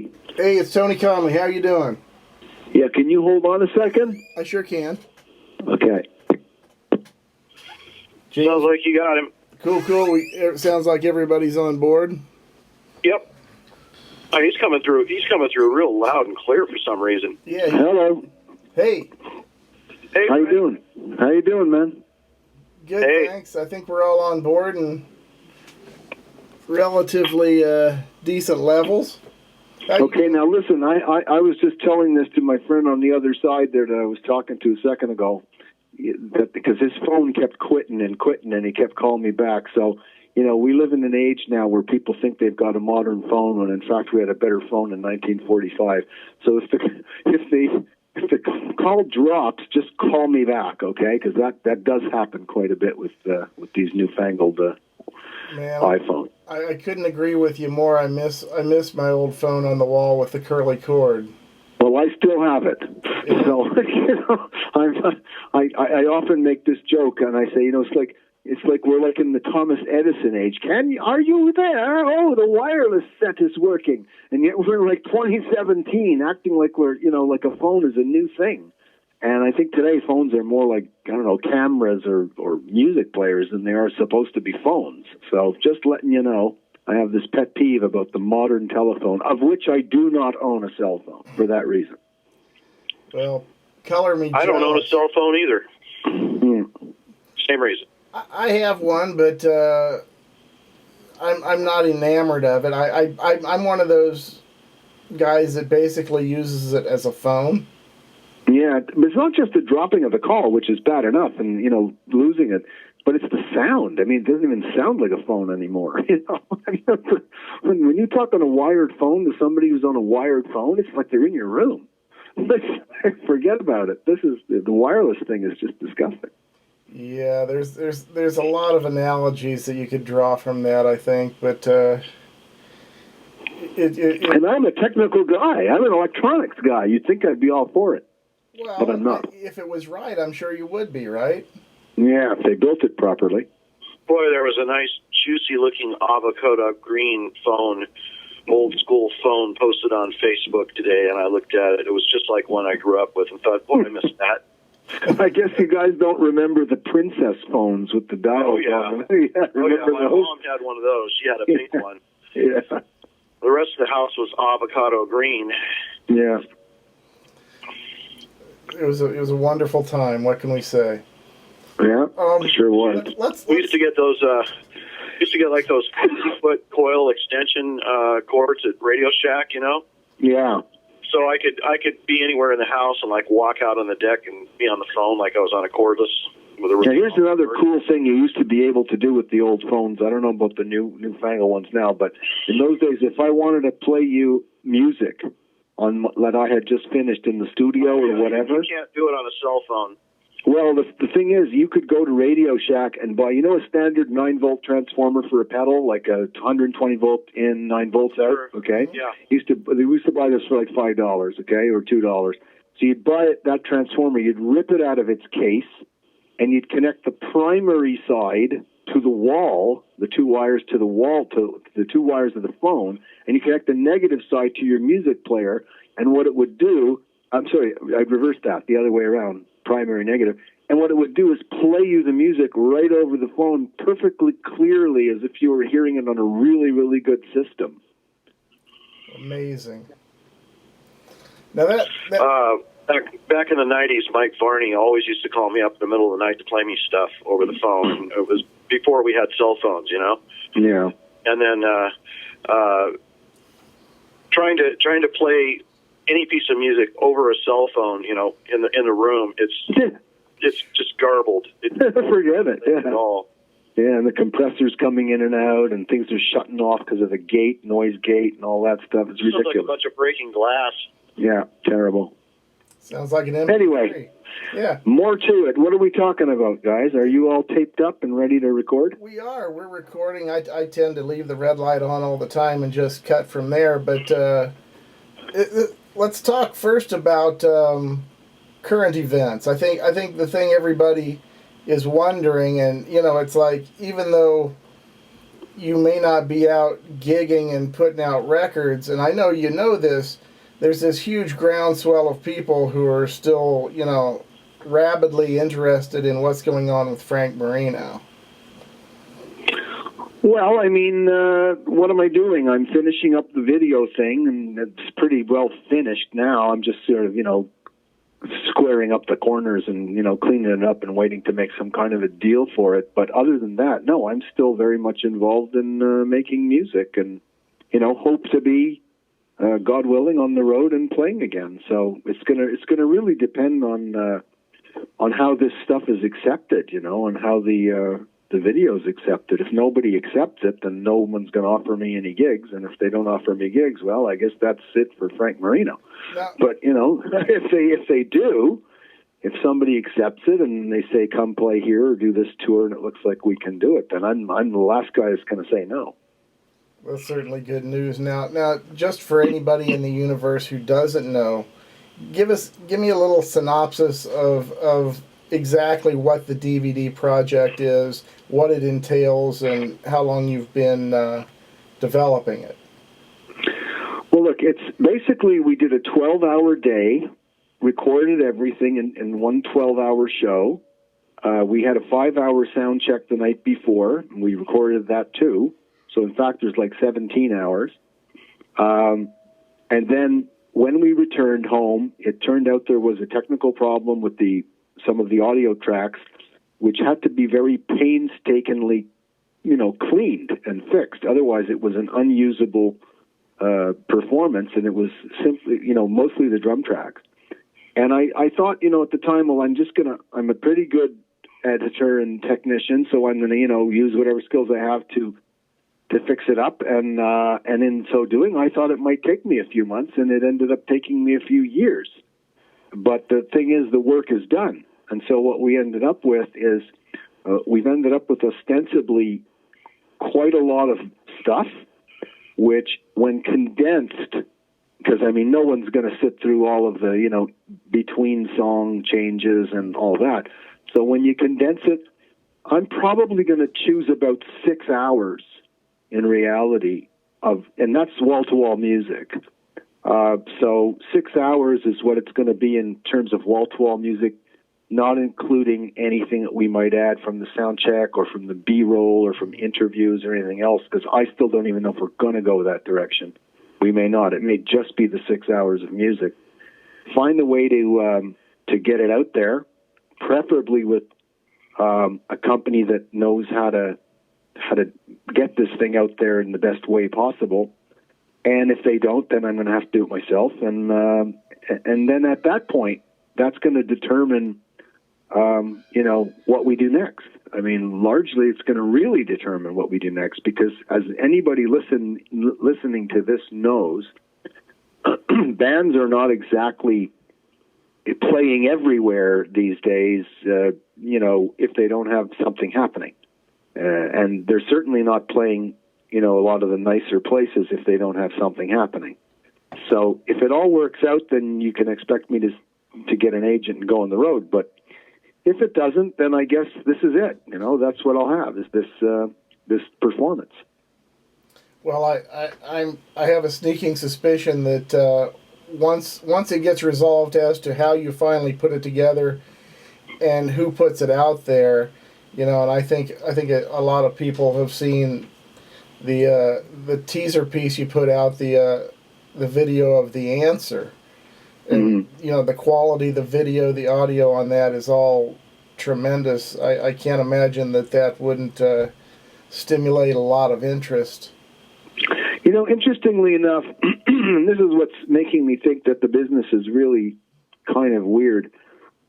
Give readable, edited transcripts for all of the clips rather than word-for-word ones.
Conley. Hey, it's Tony Conley. How you doing? Yeah, can you hold on a second? I sure can. Okay. James, Sounds like you got him. cool. It sounds like everybody's on board. Yep. Oh, he's coming through. He's coming through real loud and clear for some reason. Yeah. Hello. Hey. Hey, How you Frank. doing? How you doing, man? Good, Hey. thanks. I think we're all on board and relatively decent levels. Okay, now listen, I was just telling this to my friend on the other side there that I was talking to a second ago, that because his phone kept quitting, and he kept calling me back. So, you know, we live in an age now where people think they've got a modern phone when in fact we had a better phone in 1945. So if the call drops, just call me back, okay? Because that does happen quite a bit with these newfangled iPhones. I couldn't agree with you more. I miss my old phone on the wall with the curly cord. Well, I still have it. So, you know, I often make this joke, and I say, you know, it's like we're like in the Thomas Edison age. Are you there? Oh, the wireless set is working, and yet we're like 2017, acting like we're, you know, like a phone is a new thing. And I think today phones are more like, I don't know, cameras or music players than they are supposed to be phones. So just letting you know, I have this pet peeve about the modern telephone, of which I do not own a cell phone for that reason. Well, color me jealous. I don't own a cell phone either. Mm. Same reason. I have one, but I'm not enamored of it. I'm one of those guys that basically uses it as a phone. Yeah, but it's not just the dropping of the call, which is bad enough, and, you know, losing it, but it's the sound. I mean, it doesn't even sound like a phone anymore. You know, when you talk on a wired phone to somebody who's on a wired phone, it's like they're in your room. Forget about it. The wireless thing is just disgusting. Yeah, there's a lot of analogies that you could draw from that, I think, but and I'm a technical guy. I'm an electronics guy. You'd think I'd be all for it. Well, but I'm not. If it was right, I'm sure you would be, right? Yeah, if they built it properly. Boy, there was a nice, juicy-looking avocado green phone, old-school phone posted on Facebook today, and I looked at it. It was just like one I grew up with and thought, boy, I missed that. I guess you guys don't remember the princess phones with the dial. Oh, yeah. On. Yeah, remember my those? mom had one of those. She had a pink one. Yeah. The rest of the house was avocado green. Yeah. It was a wonderful time. What can we say? Yeah, sure was. We used to get those. Used to get like those 50-foot coil extension cords at Radio Shack, you know. Yeah. So I could be anywhere in the house and like walk out on the deck and be on the phone like I was on a cordless. Now here's another cool thing you used to be able to do with the old phones. I don't know about the newfangled ones now, but in those days, if I wanted to play you music on that I had just finished in the studio or whatever, you can't do it on a cell phone. Well, the thing is, you could go to Radio Shack and buy, you know, a standard 9-volt transformer for a pedal, like a 120 volt in, 9 volts out, okay? Yeah. We used to buy this for like $5, okay, or $2. So you'd buy that transformer, you'd rip it out of its case, and you'd connect the primary side to the wall, the two wires to the wall, to the two wires of the phone, and you connect the negative side to your music player, and what it would do, I'm sorry, I'd reverse that, the other way around. Primary negative, and what it would do is play you the music right over the phone perfectly clearly as if you were hearing it on a really, really good system. Amazing. Now that back in the 90s, Mike Varney always used to call me up in the middle of the night to play me stuff over the phone. And it was before we had cell phones, you know. Yeah. And then trying to play any piece of music over a cell phone, you know, in the room, it's just garbled. Forget it. Yeah. At all. Yeah, and the compressor's coming in and out, and things are shutting off because of the gate, noise gate, and all that stuff. It's ridiculous. Sounds like a bunch of breaking glass. Yeah, terrible. sounds like an MP3. Anyway, yeah. More to it. What are we talking about, guys? Are you all taped up and ready to record? We are. We're recording. I tend to leave the red light on all the time and just cut from there, but let's talk first about current events. I think the thing everybody is wondering, and you know, it's like even though you may not be out gigging and putting out records, and I know you know this, there's this huge groundswell of people who are still, rabidly interested in what's going on with Frank Marino. Well, I mean, what am I doing? I'm finishing up the video thing, and it's pretty well finished now. I'm just sort of, squaring up the corners and, cleaning it up and waiting to make some kind of a deal for it. But other than that, no, I'm still very much involved in making music and, hope to be, God willing, on the road and playing again. So it's gonna really depend on how this stuff is accepted, and how the video is accepted. If nobody accepts it, then no one's going to offer me any gigs. And if they don't offer me gigs, well, I guess that's it for Frank Marino. No. But, if they do, if somebody accepts it and they say, come play here or do this tour and it looks like we can do it, then I'm the last guy that's going to say no. That's certainly good news. Now, just for anybody in the universe who doesn't know, give me a little synopsis of exactly what the DVD project is, what it entails, and how long you've been developing it. Well, look, it's basically we did a 12-hour day, recorded everything in one 12-hour show. We had a 5-hour sound check the night before, and we recorded that too. So, in fact, there's like 17 hours. And then when we returned home, it turned out there was a technical problem with some of the audio tracks, which had to be very painstakingly, cleaned and fixed. Otherwise, it was an unusable performance, and it was simply, mostly the drum tracks. And I thought, at the time, well, I'm a pretty good editor and technician, so I'm going to, use whatever skills I have to fix it up. And in so doing, I thought it might take me a few months, and it ended up taking me a few years. But the thing is, the work is done. And so what we ended up with is we've ended up with ostensibly quite a lot of stuff, which when condensed, because, no one's going to sit through all of the, between song changes and all that. So when you condense it, I'm probably going to choose about 6 hours in reality and that's wall-to-wall music. So 6 hours is what it's going to be in terms of wall-to-wall music, not including anything that we might add from the sound check or from the B-roll or from interviews or anything else, because I still don't even know if we're going to go that direction. We may not. It may just be the 6 hours of music. Find a way to get it out there, preferably with a company that knows how to get this thing out there in the best way possible. And if they don't, then I'm going to have to do it myself. And then at that point, that's going to determine, what we do next. Largely it's going to really determine what we do next, because as anybody listening to this knows, bands are not exactly playing everywhere these days, if they don't have something happening. And they're certainly not playing, a lot of the nicer places if they don't have something happening. So if it all works out, then you can expect me to get an agent and go on the road. But if it doesn't, then I guess this is it. That's what I'll have, is this performance. Well, I have a sneaking suspicion that once it gets resolved as to how you finally put it together and who puts it out there, and I think a lot of people have seen the teaser piece you put out, the video of The Answer. And, the quality, the video, the audio on that is all tremendous. I can't imagine that wouldn't stimulate a lot of interest. Interestingly enough, this is what's making me think that the business is really kind of weird.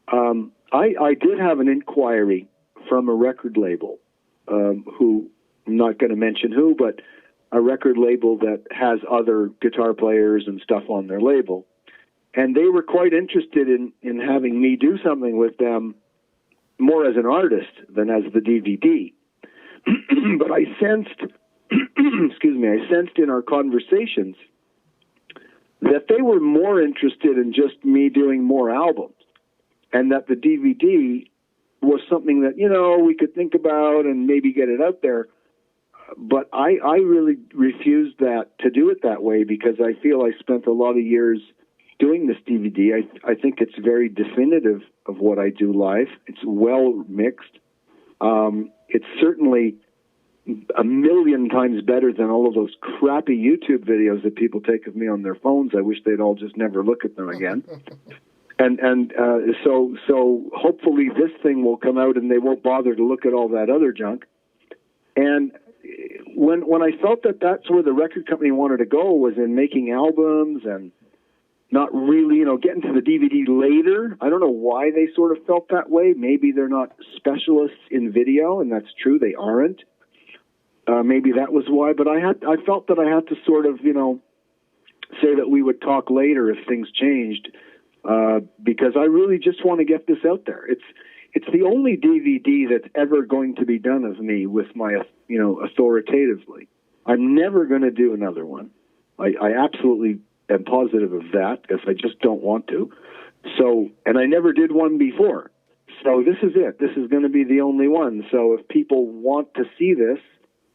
I did have an inquiry from a record label, who, I'm not going to mention who, but a record label that has other guitar players and stuff on their label. And they were quite interested in having me do something with them more as an artist than as the DVD. But I sensed, I sensed in our conversations that they were more interested in just me doing more albums, and that the DVD was something that, we could think about and maybe get it out there. but I really refused to do it that way because I feel I spent a lot of years doing this DVD. I think it's very definitive of what I do live. It's well mixed. It's certainly a million times better than all of those crappy YouTube videos that people take of me on their phones. I wish they'd all just never look at them again. So hopefully this thing will come out and they won't bother to look at all that other junk. And when I felt that that's where the record company wanted to go was in making albums and not really, getting to the DVD later. I don't know why they sort of felt that way. Maybe they're not specialists in video, and that's true. They aren't. Maybe that was why. But I felt that I had to sort of, say that we would talk later if things changed, because I really just want to get this out there. It's the only DVD that's ever going to be done of me with my, authoritatively. I'm never going to do another one. I absolutely am positive of that, because I just don't want to. So, and I never did one before. So this is it. This is going to be the only one. So if people want to see this,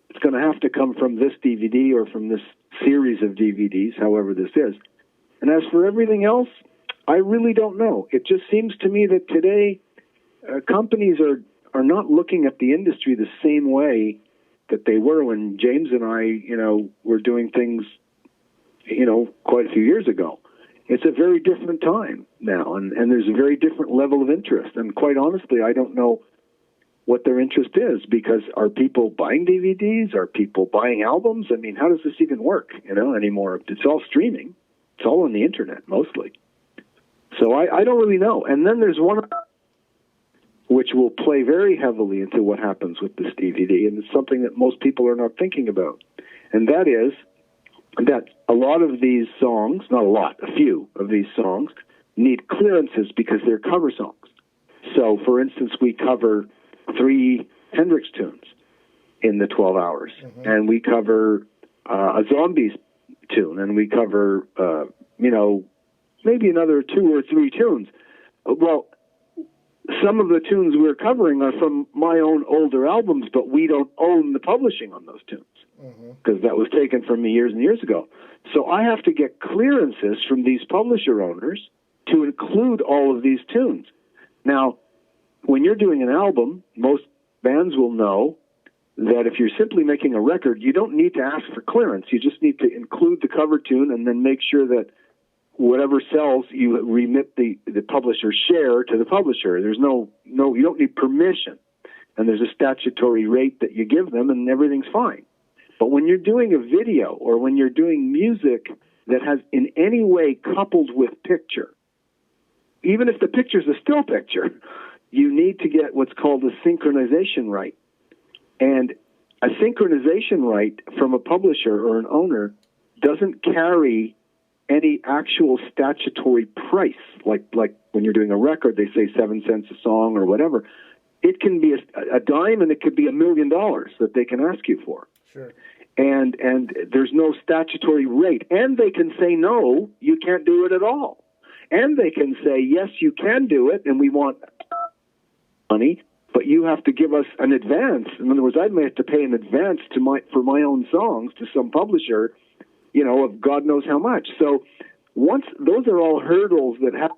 it's going to have to come from this DVD or from this series of DVDs, however this is. And as for everything else, I really don't know. It just seems to me that today companies are not looking at the industry the same way that they were when James and I, were doing things, quite a few years ago. It's a very different time now, and there's a very different level of interest. And quite honestly, I don't know what their interest is, because are people buying DVDs? Are people buying albums? I mean, how does this even work, anymore? It's all streaming. It's all on the internet, mostly. So I don't really know. And then there's one which will play very heavily into what happens with this DVD, and it's something that most people are not thinking about. And that is that a lot of these songs, not a lot, a few of these songs, need clearances because they're cover songs. So, for instance, we cover 3 Hendrix tunes in the 12 hours, and we cover a Zombies tune, and we cover, maybe another 2 or 3 tunes. Well, some of the tunes we're covering are from my own older albums, but we don't own the publishing on those tunes, because that was taken from me years and years ago. So I have to get clearances from these publisher owners to include all of these tunes. Now, when you're doing an album, most bands will know that if you're simply making a record, you don't need to ask for clearance. You just need to include the cover tune and then make sure that whatever sells, you remit the publisher's share to the publisher. There's no, you don't need permission. And there's a statutory rate that you give them, and everything's fine. But when you're doing a video or when you're doing music that has in any way coupled with picture, even if the picture's a still picture, you need to get what's called a synchronization right. And a synchronization right from a publisher or an owner doesn't carry any actual statutory price. Like when you're doing a record, they say 7 cents a song or whatever. It can be a dime, and it could be $1 million that they can ask you for. Sure. And there's no statutory rate. And they can say, no, you can't do it at all. And they can say, yes, you can do it, and we want money, but you have to give us an advance. In other words, I may have to pay an advance for my own songs to some publisher, of God knows how much. So once those are all hurdles that have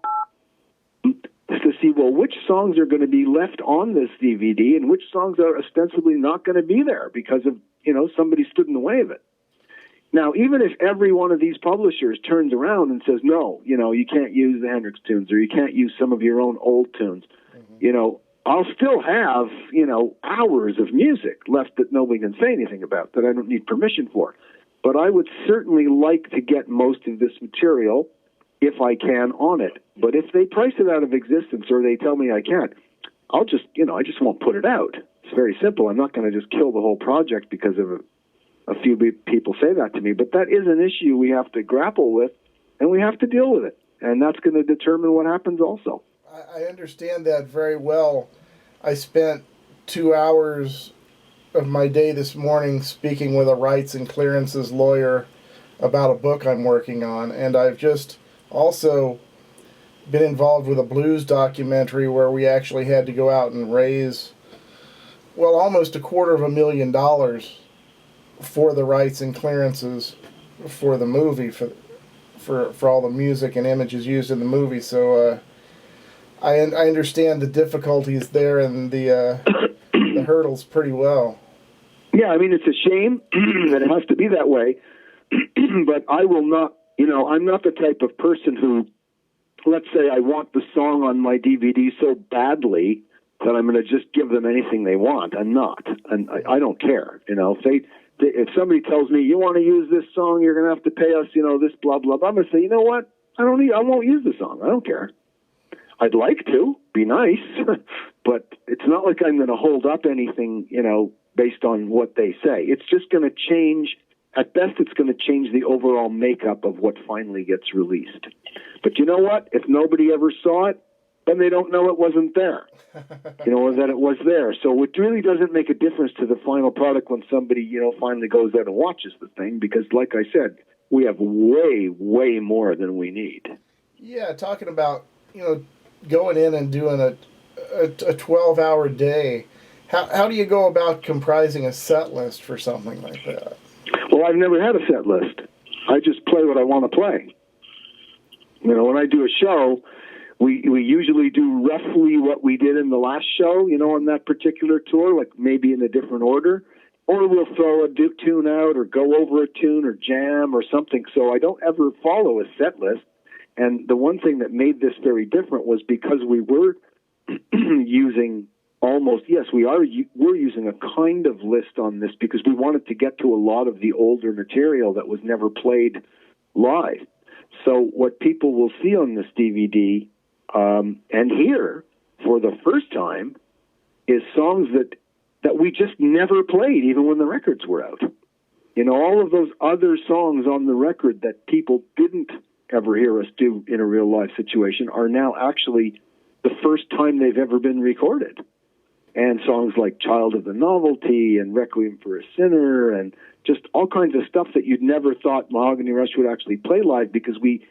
to see, well, which songs are going to be left on this DVD and which songs are ostensibly not going to be there because of, somebody stood in the way of it. Now, even if every one of these publishers turns around and says, no, you can't use the Hendrix tunes, or you can't use some of your own old tunes, I'll still have, hours of music left that nobody can say anything about, that I don't need permission for. But I would certainly like to get most of this material, if I can, on it. But if they price it out of existence or they tell me I can't, I'll just, I just won't put it out. It's very simple. I'm not going to just kill the whole project because of a few people say that to me. But that is an issue we have to grapple with, and we have to deal with it. And that's going to determine what happens also. I understand that very well. I spent 2 hours of my day this morning speaking with a rights and clearances lawyer about a book I'm working on, and I've just also been involved with a blues documentary where we actually had to go out and raise, almost $250,000 for the rights and clearances for the movie, for all the music and images used in the movie. So I understand the difficulties there and the hurdles pretty well. Yeah, I mean, it's a shame that it has to be that way, but I will not, I'm not the type of person who, let's say I want the song on my DVD so badly that I'm going to just give them anything they want. I'm not, and I don't care. If somebody tells me, you want to use this song, you're going to have to pay us, this blah, blah, blah, I'm going to say, you know what, I won't use the song. I don't care. I'd like to, be nice, but it's not like I'm going to hold up anything, based on what they say. It's just going to change. At best, it's going to change the overall makeup of what finally gets released. But you know what? If nobody ever saw it, then they don't know it wasn't there, or that it was there. So it really doesn't make a difference to the final product when somebody, finally goes out and watches the thing, because like I said, we have way, way more than we need. Yeah, talking about, going in and doing a 12-hour day, how do you go about comprising a set list for something like that? Well, I've never had a set list. I just play what I want to play. When I do a show, we usually do roughly what we did in the last show, on that particular tour, like maybe in a different order. Or we'll throw a tune out or go over a tune or jam or something. So I don't ever follow a set list. And the one thing that made this very different was because we were using we're using a kind of list on this because we wanted to get to a lot of the older material that was never played live. So what people will see on this DVD and hear for the first time is songs that we just never played, even when the records were out. All of those other songs on the record that people didn't ever hear us do in a real live situation are now actually the first time they've ever been recorded. And songs like Child of the Novelty and Requiem for a Sinner and just all kinds of stuff that you'd never thought Mahogany Rush would actually play live, because we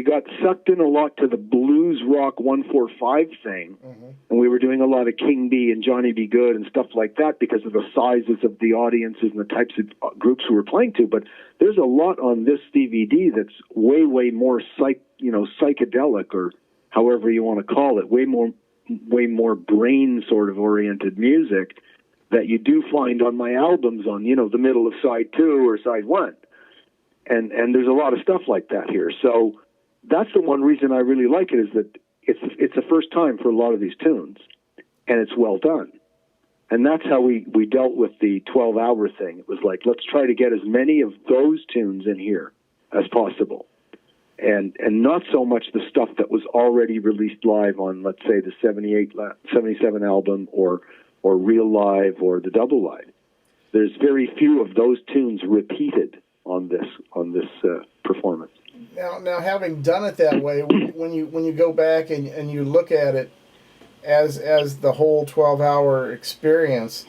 got sucked in a lot to the blues rock 145 thing. Mm-hmm. And we were doing a lot of King B and Johnny B. Good and stuff like that because of the sizes of the audiences and the types of groups we were playing to. But there's a lot on this DVD that's way, way more psychedelic, or however you want to call it, way more brain sort of oriented music that you do find on my albums on, the middle of side 2 or side 1. And there's a lot of stuff like that here. So that's the one reason I really like it, is that it's the first time for a lot of these tunes, and it's well done. And that's how we dealt with the 12-hour thing. It was like, let's try to get as many of those tunes in here as possible. And not so much the stuff that was already released live on, let's say, the 77 album or Real Live or the Double Live. There's very few of those tunes repeated on this performance. Now, having done it that way, when you go back and you look at it as the whole 12-hour experience,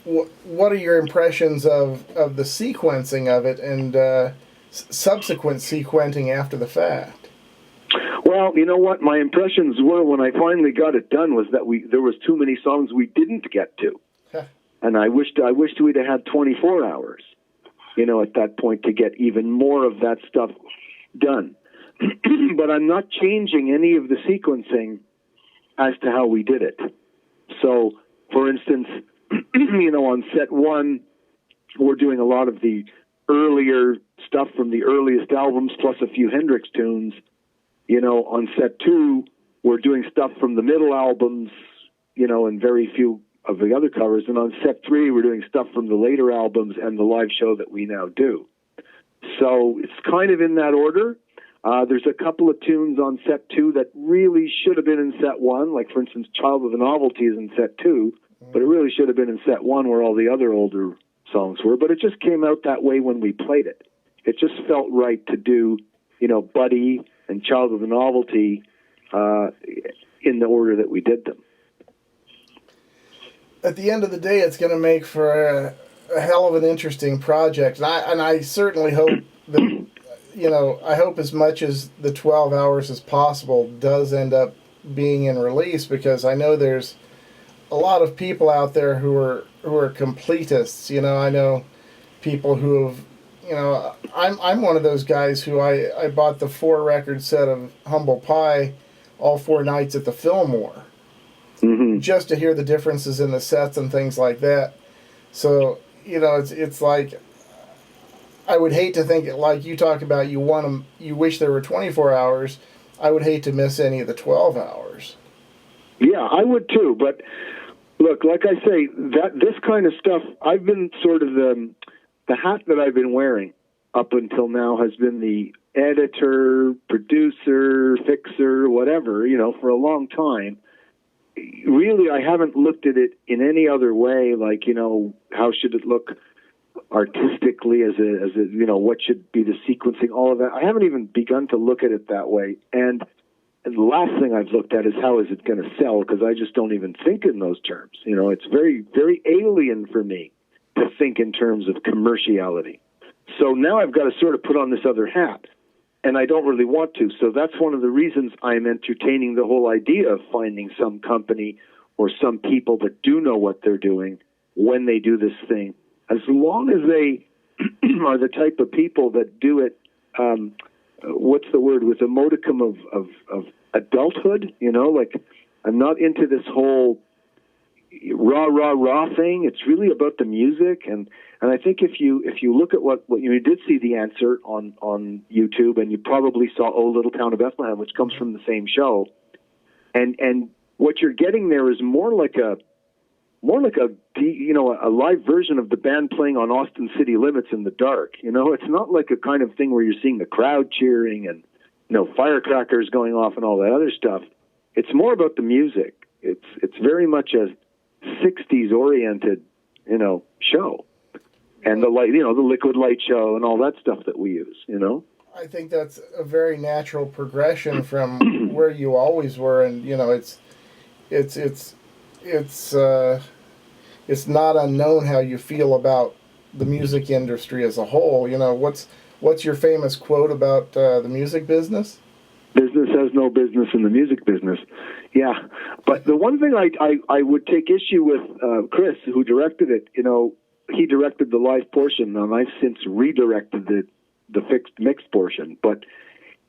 what are your impressions of the sequencing of it and subsequent sequencing after the fact? Well, you know what? My impressions were, when I finally got it done, was that there was too many songs we didn't get to. And I wished we'd have had 24 hours, at that point, to get even more of that stuff done. But I'm not changing any of the sequencing as to how we did it. So, for instance, on set 1, we're doing a lot of the earlier stuff from the earliest albums, plus a few Hendrix tunes. On set 2, we're doing stuff from the middle albums, and very few of the other covers. And on set 3, we're doing stuff from the later albums and the live show that we now do. So it's kind of in that order. There's a couple of tunes on set 2 that really should have been in set 1. Like, for instance, Child of the Novelty is in set 2, but it really should have been in set 1 where all the other older songs were. But it just came out that way when we played it. It just felt right to do, Buddy and Child of the Novelty in the order that we did them. At the end of the day, it's going to make for a hell of an interesting project. And I certainly hope that, I hope as much as the 12 hours as possible does end up being in release, because I know there's a lot of people out there who are completists. I know people who have, you know, I'm one of those guys who I bought the 4-record set of Humble Pie all 4 nights at the Fillmore, just to hear the differences in the sets and things like that. So, you know, it's like, I would hate to think it, like you talk about, you wish there were 24 hours. I would hate to miss any of the 12 hours. Yeah, I would too. But look, like I say, that this kind of stuff, I've been sort of the hat that I've been wearing up until now has been the editor, producer, fixer, whatever, you know, for a long time. Really, I haven't looked at it in any other way, like, you know, how should it look artistically as a, you know, what should be the sequencing, all of that. I haven't even begun to look at it that way. And the last thing I've looked at is how is it going to sell, because I just don't even think in those terms. You know, it's very, very alien for me to think in terms of commerciality. So now I've got to sort of put on this other hat, and I don't really want to. So that's one of the reasons I'm entertaining the whole idea of finding some company or some people that do know what they're doing when they do this thing, as long as they are the type of people that do it, what's the word, with a modicum of adulthood, you know, like I'm not into this whole rah thing. It's really about the music, and I think if you look at what you did see the answer on YouTube, and you probably saw Oh Little Town of Bethlehem, which comes from the same show, and what you're getting there is more like a you know, a live version of the band playing on Austin City Limits in the dark. You know, it's not like a kind of thing where you're seeing the crowd cheering and, you know, firecrackers going off and all that other stuff. It's more about the music. It's very much a 60s oriented, you know, show, and the light, you know, the liquid light show and all that stuff that we use, you know. I think that's a very natural progression from where you always were, and you know, it's not unknown how you feel about the music industry as a whole. You know, what's your famous quote about the music business? Business has no business in the music business. Yeah, but the one thing I would take issue with Chris, who directed it, you know, he directed the live portion, and I've since redirected the fixed mix portion. But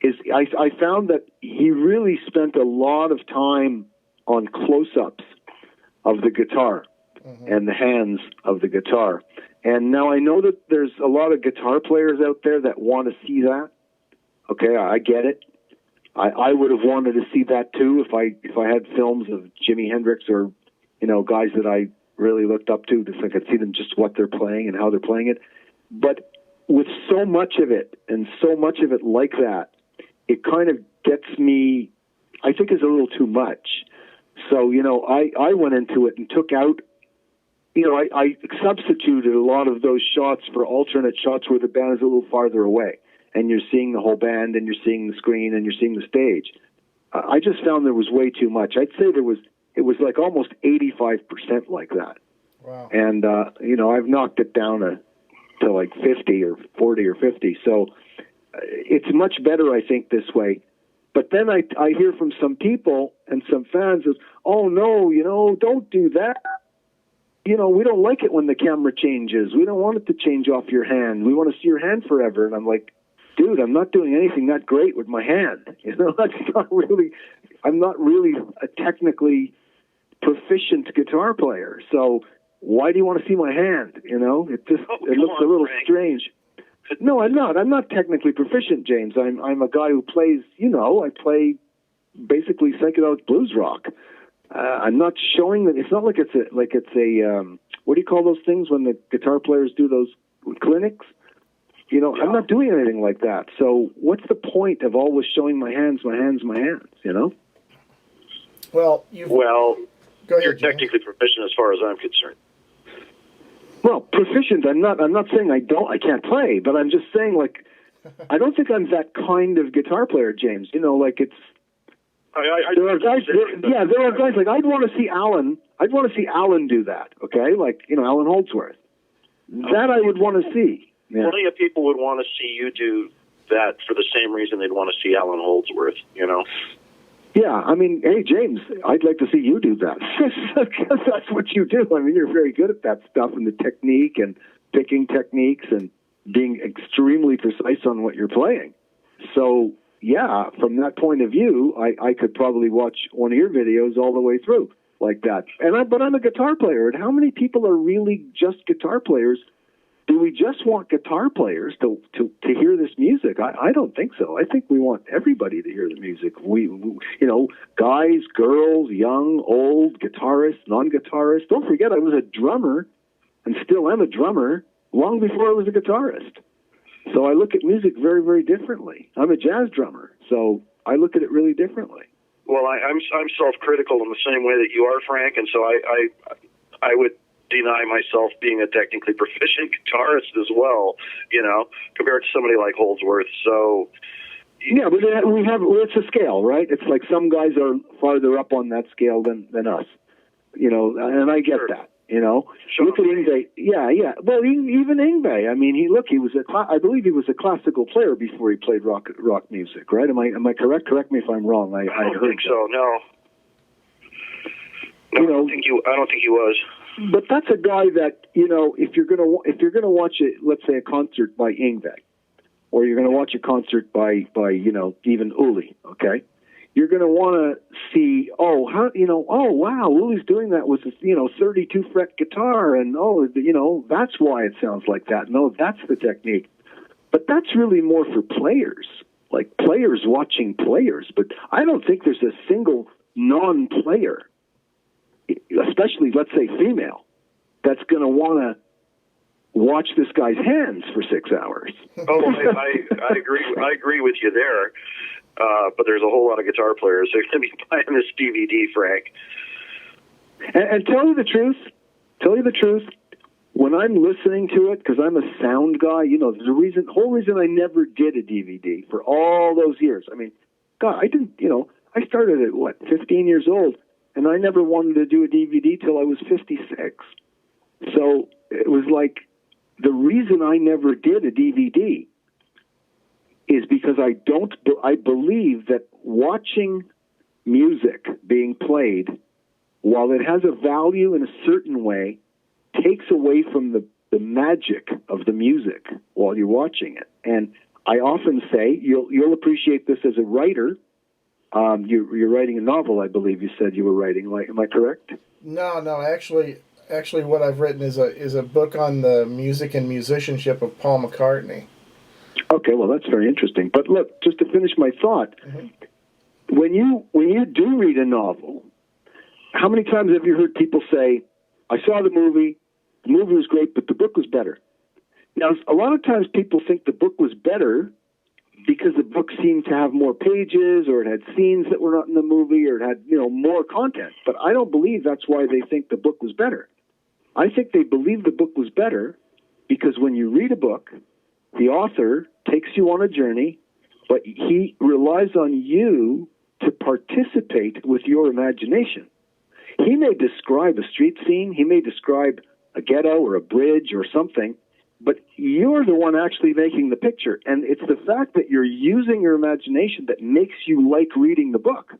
I found that he really spent a lot of time on close-ups of the guitar and the hands of the guitar. And now I know that there's a lot of guitar players out there that want to see that. Okay, I get it. I would have wanted to see that too if I had films of Jimi Hendrix or, you know, guys that I really looked up to so I could see them, just what they're playing and how they're playing it. But with so much of it and so much of it like that, it kind of gets me, I think, is a little too much. So, you know, I went into it and took out, you know, I substituted a lot of those shots for alternate shots where the band is a little farther away, and you're seeing the whole band, and you're seeing the screen, and you're seeing the stage. I just found there was way too much. I'd say it was like almost 85% like that. Wow. And, you know, I've knocked it down to like 50 or 40 or 50. So it's much better, I think, this way. But then I hear from some people and some fans of, oh, no, you know, don't do that. You know, we don't like it when the camera changes. We don't want it to change off your hand. We want to see your hand forever. And I'm like, dude, I'm not doing anything that great with my hand. You know, I'm not really a technically proficient guitar player. So why do you want to see my hand? You know, it looks a little strange. No, I'm not. I'm not technically proficient, James. I'm a guy who plays, you know, I play basically psychedelic blues rock. I'm not showing that. It's not like it's a what do you call those things when the guitar players do those clinics? You know, yeah. I'm not doing anything like that. So what's the point of always showing my hands, you know? Well, you're technically proficient as far as I'm concerned. Well, proficient, I'm not saying I can't play, but I'm just saying, like, I don't think I'm that kind of guitar player, James. You know, like, it's, there are guys like, I'd want to see Alan do that, okay? Like, you know, Alan Holdsworth. That I would want to see. Yeah. Plenty of people would want to see you do that for the same reason they'd want to see Alan Holdsworth, you know? Yeah, I mean, hey, James, I'd like to see you do that. Because that's what you do. I mean, you're very good at that stuff and the technique and picking techniques and being extremely precise on what you're playing. So, yeah, from that point of view, I could probably watch one of your videos all the way through like that. But I'm a guitar player, and how many people are really just guitar players? Do we just want guitar players to hear this music? I don't think so. I think we want everybody to hear the music. We guys, girls, young, old, guitarists, non-guitarists. Don't forget, I was a drummer, and still am a drummer, long before I was a guitarist. So I look at music very, very differently. I'm a jazz drummer, so I look at it really differently. Well, I'm self-critical in the same way that you are, Frank, and so I would deny myself being a technically proficient guitarist as well, compared to somebody like Holdsworth. So, yeah, but it's a scale, right? It's like some guys are farther up on that scale than us, and I get sure. that. Look at Yngwie. Yeah. Well, even Yngwie. I mean, I believe he was a classical player before he played rock music, right? Am I correct? Correct me if I'm wrong. I don't think so. No, I don't think he was. But that's a guy that if you're gonna watch it, let's say a concert by Yngwie, or you're gonna watch a concert by even Uli, okay? You're going to want to see, wow, Uli's doing that with his, 32 fret guitar, and that's why it sounds like that. No, that's the technique. But that's really more for players, like players watching players. But I don't think there's a single non-player, especially, let's say, female, that's going to want to watch this guy's hands for 6 hours. Oh, I agree. I agree with you there. But there's a whole lot of guitar players who are going to be buying this DVD, Frank. And tell you the truth, when I'm listening to it, because I'm a sound guy, there's a whole reason I never did a DVD for all those years. I mean, God, I didn't, I started at 15 years old, and I never wanted to do a DVD till I was 56. So it was like the reason I never did a DVD is because I believe that watching music being played, while it has a value in a certain way, takes away from the magic of the music while you're watching it. And I often say, you'll appreciate this as a writer. You're writing a novel, I believe you said you were writing. Am I correct? No. Actually, what I've written is a book on the music and musicianship of Paul McCartney. Okay, well, that's very interesting. But look, just to finish my thought, when you do read a novel, how many times have you heard people say, I saw the movie was great, but the book was better? Now, a lot of times people think the book was better because the book seemed to have more pages, or it had scenes that were not in the movie, or it had, more content. But I don't believe that's why they think the book was better. I think they believe the book was better because when you read a book, the author takes you on a journey, but he relies on you to participate with your imagination. He may describe a street scene, he may describe a ghetto or a bridge or something, but you're the one actually making the picture. And it's the fact that you're using your imagination that makes you like reading the book.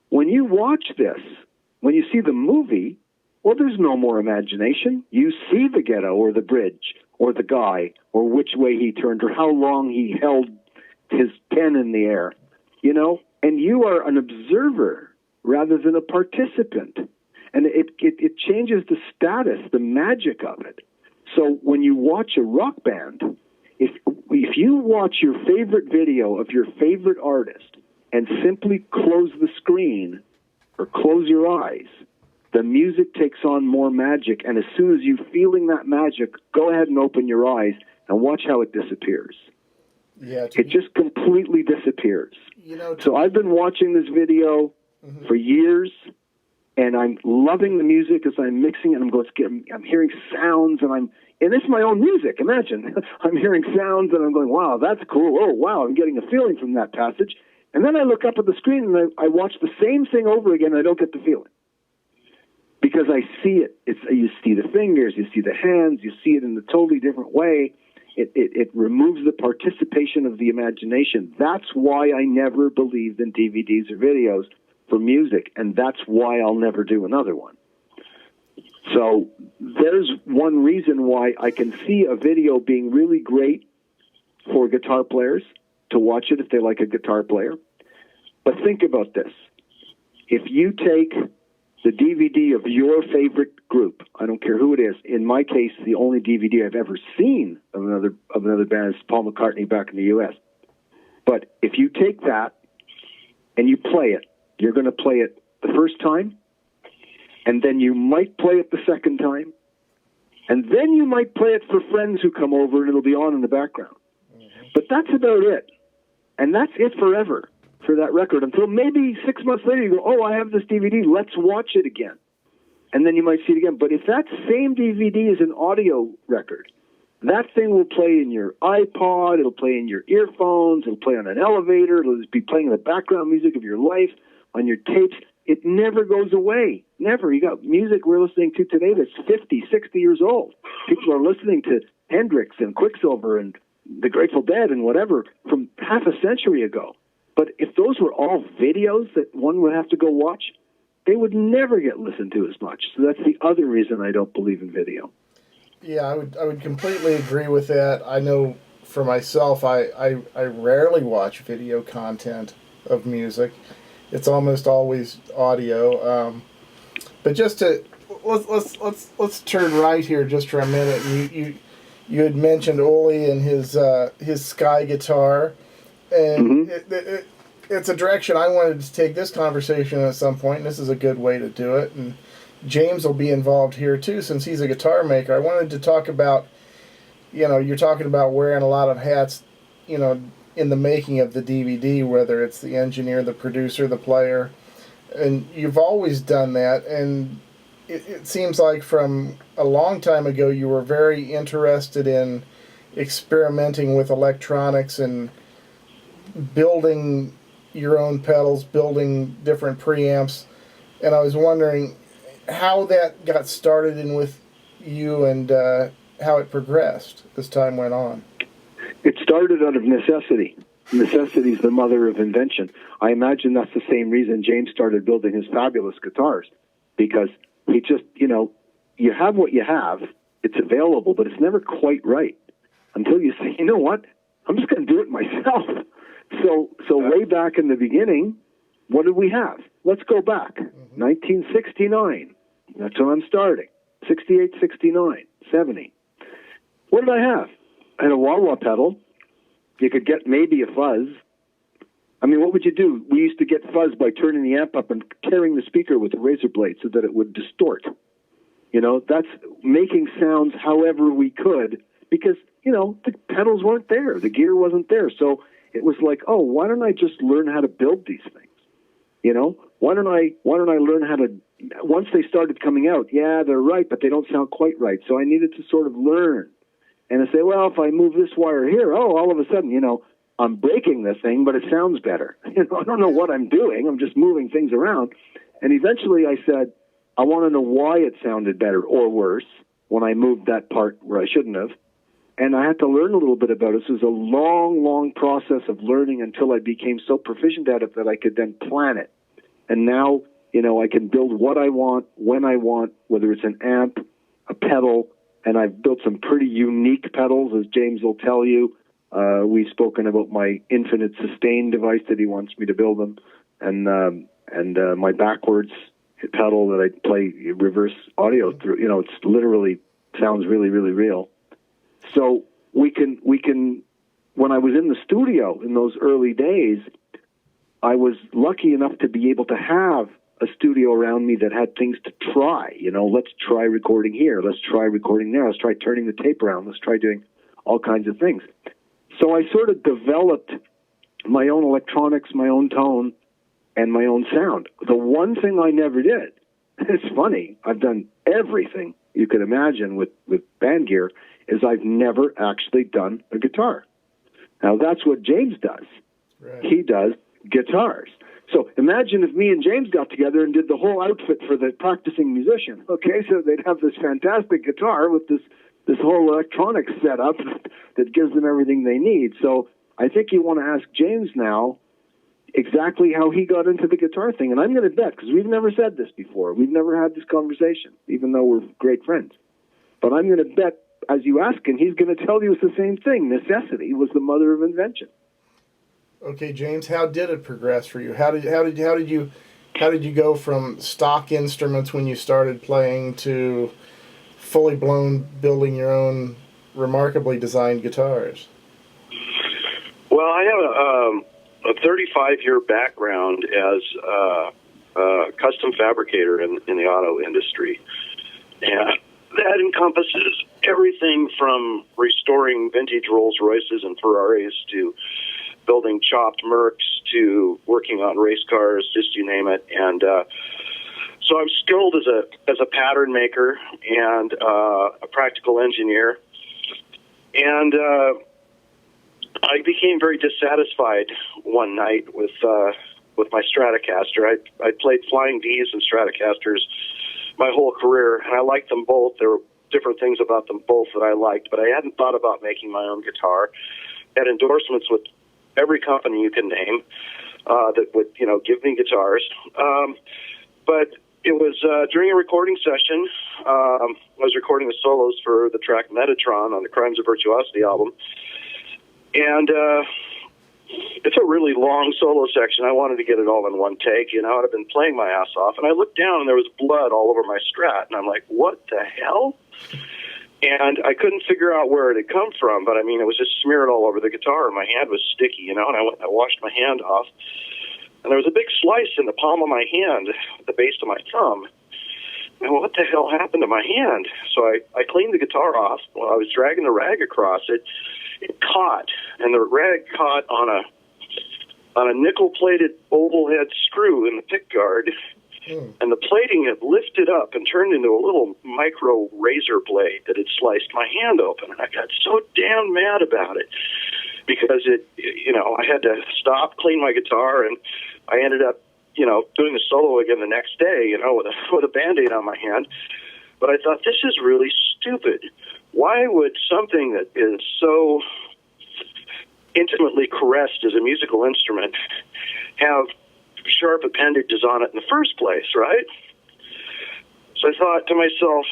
When you watch this, when you see the movie, well, there's no more imagination. You see the ghetto or the bridge or the guy or which way he turned or how long he held his pen in the air, and you are an observer rather than a participant. And it changes the status, the magic of it. So when you watch a rock band, if you watch your favorite video of your favorite artist and simply close the screen or close your eyes, the music takes on more magic, and as soon as you're feeling that magic, go ahead and open your eyes and watch how it disappears. Yeah, it just completely disappears. So I've been watching this video for years, and I'm loving the music as I'm mixing it. I'm hearing sounds, and it's my own music. Imagine I'm hearing sounds, and I'm going, "Wow, that's cool! Oh, wow, I'm getting a feeling from that passage." And then I look up at the screen, and I watch the same thing over again. And I don't get the feeling. Because I see it. You see the fingers, you see the hands, you see it in a totally different way. It removes the participation of the imagination. That's why I never believed in DVDs or videos for music, and that's why I'll never do another one. So there's one reason why I can see a video being really great for guitar players to watch it if they like a guitar player. But think about this. If you take the DVD of your favorite group, I don't care who it is. In my case, the only DVD I've ever seen of another band is Paul McCartney back in the U.S. But if you take that and you play it, you're going to play it the first time, and then you might play it the second time, and then you might play it for friends who come over, and it'll be on in the background. But that's about it. And that's it forever for that record until maybe 6 months later you go, oh, I have this DVD, let's watch it again. And then you might see it again. But if that same DVD is an audio record, that thing will play in your iPod, it'll play in your earphones, it'll play on an elevator, it'll be playing the background music of your life, on your tapes. It never goes away. Never. You got music we're listening to today that's 50, 60 years old. People are listening to Hendrix and Quicksilver and the Grateful Dead and whatever from half a century ago. But if those were all videos that one would have to go watch, they would never get listened to as much. So that's the other reason I don't believe in video. Yeah, I would completely agree with that. I know for myself, I rarely watch video content of music. It's almost always audio. But just to let's turn right here just for a minute. You had mentioned Ole and his Sky guitar, and it's a direction I wanted to take this conversation at some point, and this is a good way to do it. And James will be involved here too, since he's a guitar maker. I wanted to talk about, you're talking about wearing a lot of hats, in the making of the DVD, whether it's the engineer, the producer, the player, and you've always done that. And it seems like from a long time ago, you were very interested in experimenting with electronics and building your own pedals, building different preamps. And I was wondering how that got started in with you and how it progressed as time went on. It started out of necessity. Necessity is the mother of invention. I imagine that's the same reason James started building his fabulous guitars, because he just, you have what you have, it's available, but it's never quite right until you say, you know what, I'm just going to do it myself. So way back in the beginning, what did we have? Let's go back. 1969. That's when I'm starting. 68, 69, 70. What did I have? I had a wah-wah pedal. You could get maybe a fuzz. I mean, what would you do? We used to get fuzz by turning the amp up and tearing the speaker with a razor blade so that it would distort. That's making sounds however we could because, the pedals weren't there. The gear wasn't there. So it was like, oh, why don't I just learn how to build these things? Why don't I learn how to, once they started coming out, yeah, they're right, but they don't sound quite right. So I needed to sort of learn. And I say, well, if I move this wire here, all of a sudden, I'm breaking the thing, but it sounds better. I don't know what I'm doing. I'm just moving things around. And eventually I said, I want to know why it sounded better or worse when I moved that part where I shouldn't have. And I had to learn a little bit about it. So it was a long, long process of learning until I became so proficient at it that I could then plan it. And now, I can build what I want, when I want, whether it's an amp, a pedal, and I've built some pretty unique pedals, as James will tell you. We've spoken about my infinite sustain device that he wants me to build them, and my backwards pedal that I play reverse audio through. It's literally sounds really, really real. So we can. When I was in the studio in those early days, I was lucky enough to be able to have a studio around me that had things to try. Let's try recording here. Let's try recording there. Let's try turning the tape around. Let's try doing all kinds of things. So I sort of developed my own electronics, my own tone, and my own sound. The one thing I never did, it's funny, I've done everything you could imagine with band gear, is I've never actually done a guitar. Now, that's what James does. Right. He does guitars. So imagine if me and James got together and did the whole outfit for the practicing musician. Okay, so they'd have this fantastic guitar with this whole electronic setup that gives them everything they need. So I think you want to ask James now, exactly how he got into the guitar thing. And I'm going to bet, because we've never said this before, we've never had this conversation, even though we're great friends. But I'm going to bet, as you ask him, he's going to tell you it's the same thing. Necessity was the mother of invention. Okay, James, how did it progress for you? How did you go from stock instruments when you started playing to fully blown building your own remarkably designed guitars? Well, I have a 35-year background as a custom fabricator in the auto industry, and that encompasses everything from restoring vintage Rolls Royces and Ferraris to building chopped Mercs to working on race cars, just you name it. And so I'm skilled as a pattern maker and a practical engineer. And I became very dissatisfied one night with my Stratocaster. I played Flying V's and Stratocasters my whole career, and I liked them both. There were different things about them both that I liked, but I hadn't thought about making my own guitar. I had endorsements with every company you can name that would, give me guitars. But it was during a recording session. I was recording the solos for the track Metatron on the Crimes of Virtuosity album. And it's a really long solo section. I wanted to get it all in one take, and I'd been playing my ass off. And I looked down, and there was blood all over my Strat. And I'm like, what the hell? And I couldn't figure out where it had come from, but, it was just smeared all over the guitar, and my hand was sticky, and I went and I washed my hand off. And there was a big slice in the palm of my hand at the base of my thumb. And what the hell happened to my hand? So I cleaned the guitar off. While I was dragging the rag across it, it caught, and the rag caught on a nickel-plated oval head screw in the pick guard. And the plating had lifted up and turned into a little micro razor blade that had sliced my hand open. And I got so damn mad about it because I had to stop, clean my guitar, and I ended up, doing the solo again the next day, with a Band-Aid on my hand. But I thought, this is really stupid. Why would something that is so intimately caressed as a musical instrument have sharp appendages on it in the first place, right? So I thought to myself,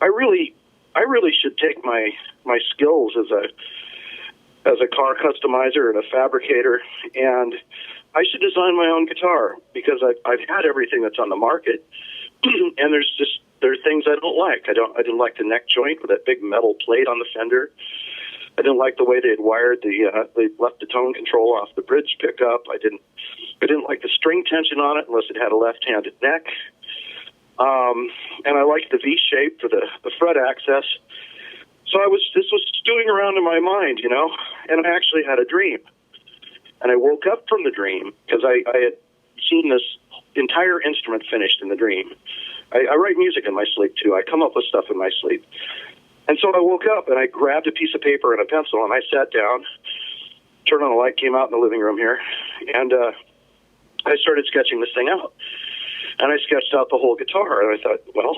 I really should take my skills as a car customizer and a fabricator, and I should design my own guitar because I've had everything that's on the market, and there are things I don't like. I didn't like the neck joint with that big metal plate on the fender. I didn't like the way they had wired they left the tone control off the bridge pickup. I didn't like the string tension on it unless it had a left-handed neck. And I liked the V shape for the fret access. So this was stewing around in my mind, and I actually had a dream. And I woke up from the dream because I had seen this entire instrument finished in the dream. I write music in my sleep, too. I come up with stuff in my sleep. And so I woke up, and I grabbed a piece of paper and a pencil, and I sat down, turned on the light, came out in the living room here, and I started sketching this thing out. And I sketched out the whole guitar, and I thought, well,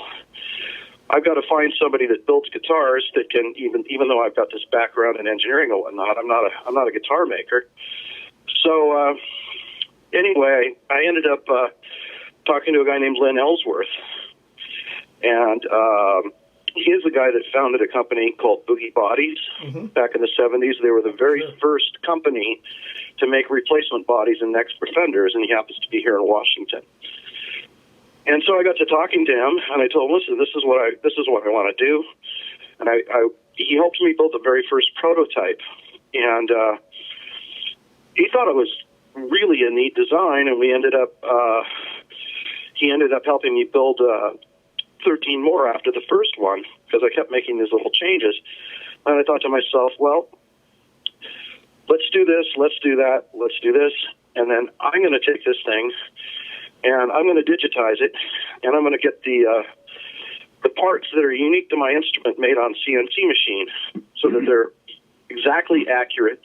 I've got to find somebody that builds guitars that can, even though I've got this background in engineering and whatnot, I'm not a guitar maker. So anyway, I ended up talking to a guy named Len Ellsworth, and he is the guy that founded a company called Boogie Bodies back in the 70s. They were the very first company to make replacement bodies and necks for fenders, and he happens to be here in Washington. And so I got to talking to him, and I told him, listen, this is what I want to do. And he helped me build the very first prototype, and he thought it was really a neat design, and he ended up helping me build 13 more after the first one because I kept making these little changes. And I thought to myself, well, let's do this, let's do that, let's do this, and then I'm going to take this thing and I'm going to digitize it, and I'm going to get the parts that are unique to my instrument made on CNC machine so that they're exactly accurate,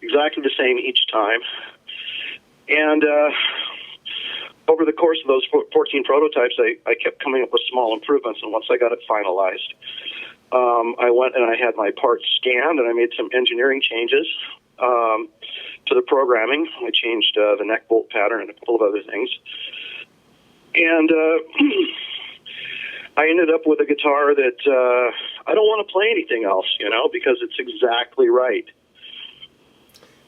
exactly the same each time. And over the course of those 14 prototypes, I kept coming up with small improvements, and once I got it finalized, I went and I had my parts scanned, and I made some engineering changes. to the programming. I changed the neck bolt pattern and a couple of other things. And I ended up with a guitar that I don't want to play anything else, because it's exactly right.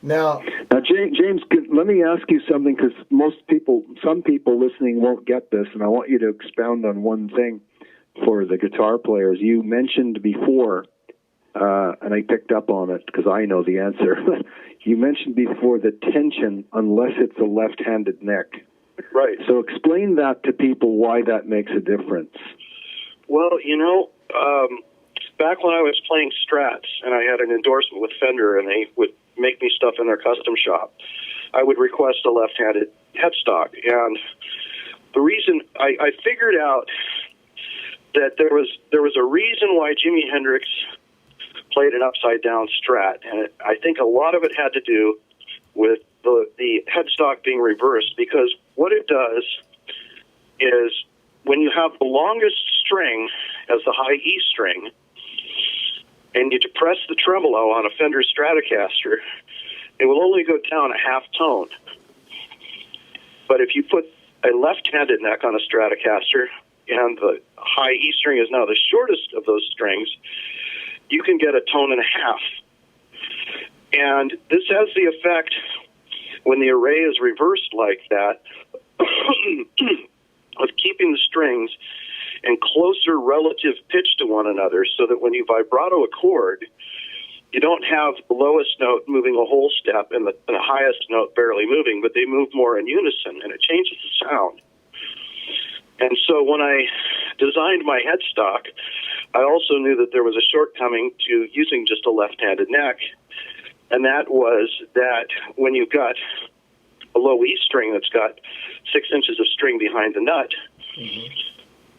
Now, James, let me ask you something, because some people listening won't get this, and I want you to expound on one thing for the guitar players. You mentioned before, and I picked up on it because I know the answer. You mentioned before the tension, unless it's a left-handed neck. Right. So explain that to people, why that makes a difference. Well, back when I was playing Strats and I had an endorsement with Fender and they would make me stuff in their custom shop, I would request a left-handed headstock. And the reason I figured out that there was a reason why Jimi Hendrix played an upside-down Strat, and I think a lot of it had to do with the headstock being reversed, because what it does is when you have the longest string as the high E string, and you depress the tremolo on a Fender Stratocaster, it will only go down a half tone. But if you put a left-handed neck on a Stratocaster, and the high E string is now the shortest of those strings, you can get a tone and a half. And this has the effect, when the array is reversed like that, of keeping the strings in closer relative pitch to one another, so that when you vibrato a chord, you don't have the lowest note moving a whole step and the highest note barely moving, but they move more in unison, and it changes the sound. And so when I designed my headstock, I also knew that there was a shortcoming to using just a left-handed neck, and that was that when you've got a low E string that's got 6 inches of string behind the nut, mm-hmm.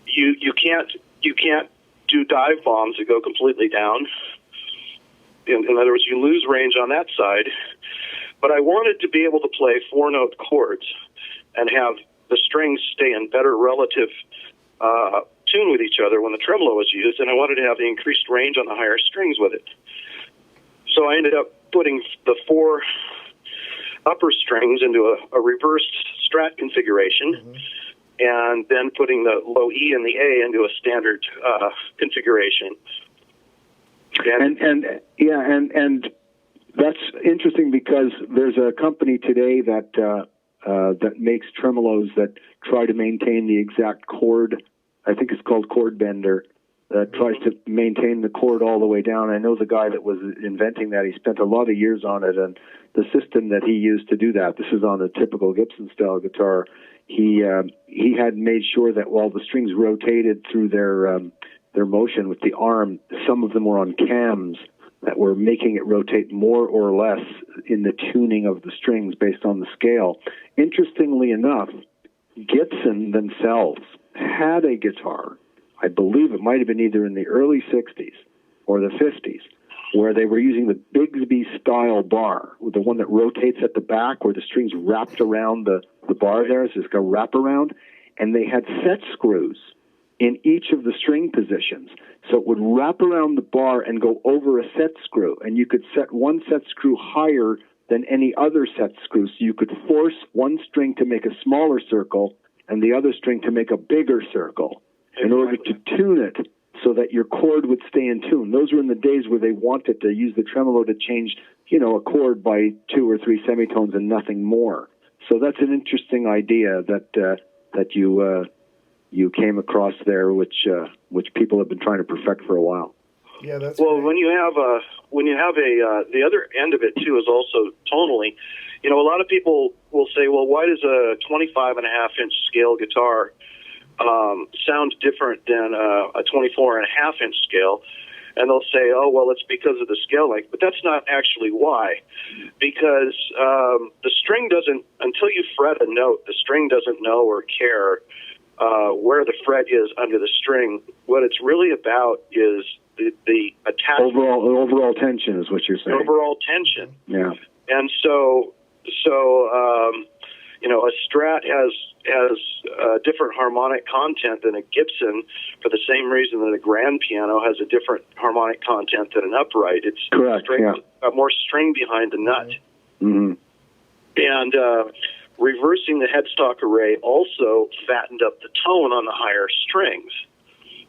you can't do dive bombs that go completely down. In other words, you lose range on that side. But I wanted to be able to play 4-note chords and have the strings stay in better relative tune with each other when the tremolo was used, and I wanted to have the increased range on the higher strings with it. So I ended up putting the 4 upper strings into a reversed Strat configuration, mm-hmm. and then putting the low E and the A into a standard configuration. And that's interesting, because there's a company today that makes tremolos that try to maintain the exact chord. I think it's called Chord Bender. That tries to maintain the chord all the way down. I know the guy that was inventing that. He spent a lot of years on it, and the system that he used to do that, this is on a typical Gibson-style guitar, he had made sure that while the strings rotated through their motion with the arm, some of them were on cams that were making it rotate more or less in the tuning of the strings based on the scale. Interestingly enough, Gibson themselves had a guitar, I believe it might have been either in the early 60s or the 50s, where they were using the Bigsby-style bar, the one that rotates at the back, where the strings wrapped around the bar there, so it's got a wraparound, and they had set screws in each of the string positions. So it would wrap around the bar and go over a set screw, and you could set one set screw higher than any other set screw, so you could force one string to make a smaller circle and the other string to make a bigger circle in order to tune it so that your chord would stay in tune. Those were in the days where they wanted to use the tremolo to change, a chord by 2 or 3 semitones and nothing more. So that's an interesting idea that you came across there, which people have been trying to perfect for a while. Yeah, that's well. Great. When you have the other end of it too is also tonally. A lot of people will say, well, why does a 25.5-inch scale guitar sound different than a 24.5-inch scale? And they'll say, oh, well, it's because of the scale length. But that's not actually why. Because the string doesn't, until you fret a note, the string doesn't know or care where the fret is under the string. What it's really about is the attachment. Overall tension is what you're saying. Overall tension. Yeah. And so a Strat has different harmonic content than a Gibson, for the same reason that a grand piano has a different harmonic content than an upright. It's correct. More string behind the nut. Mm-hmm. And reversing the headstock array also fattened up the tone on the higher strings,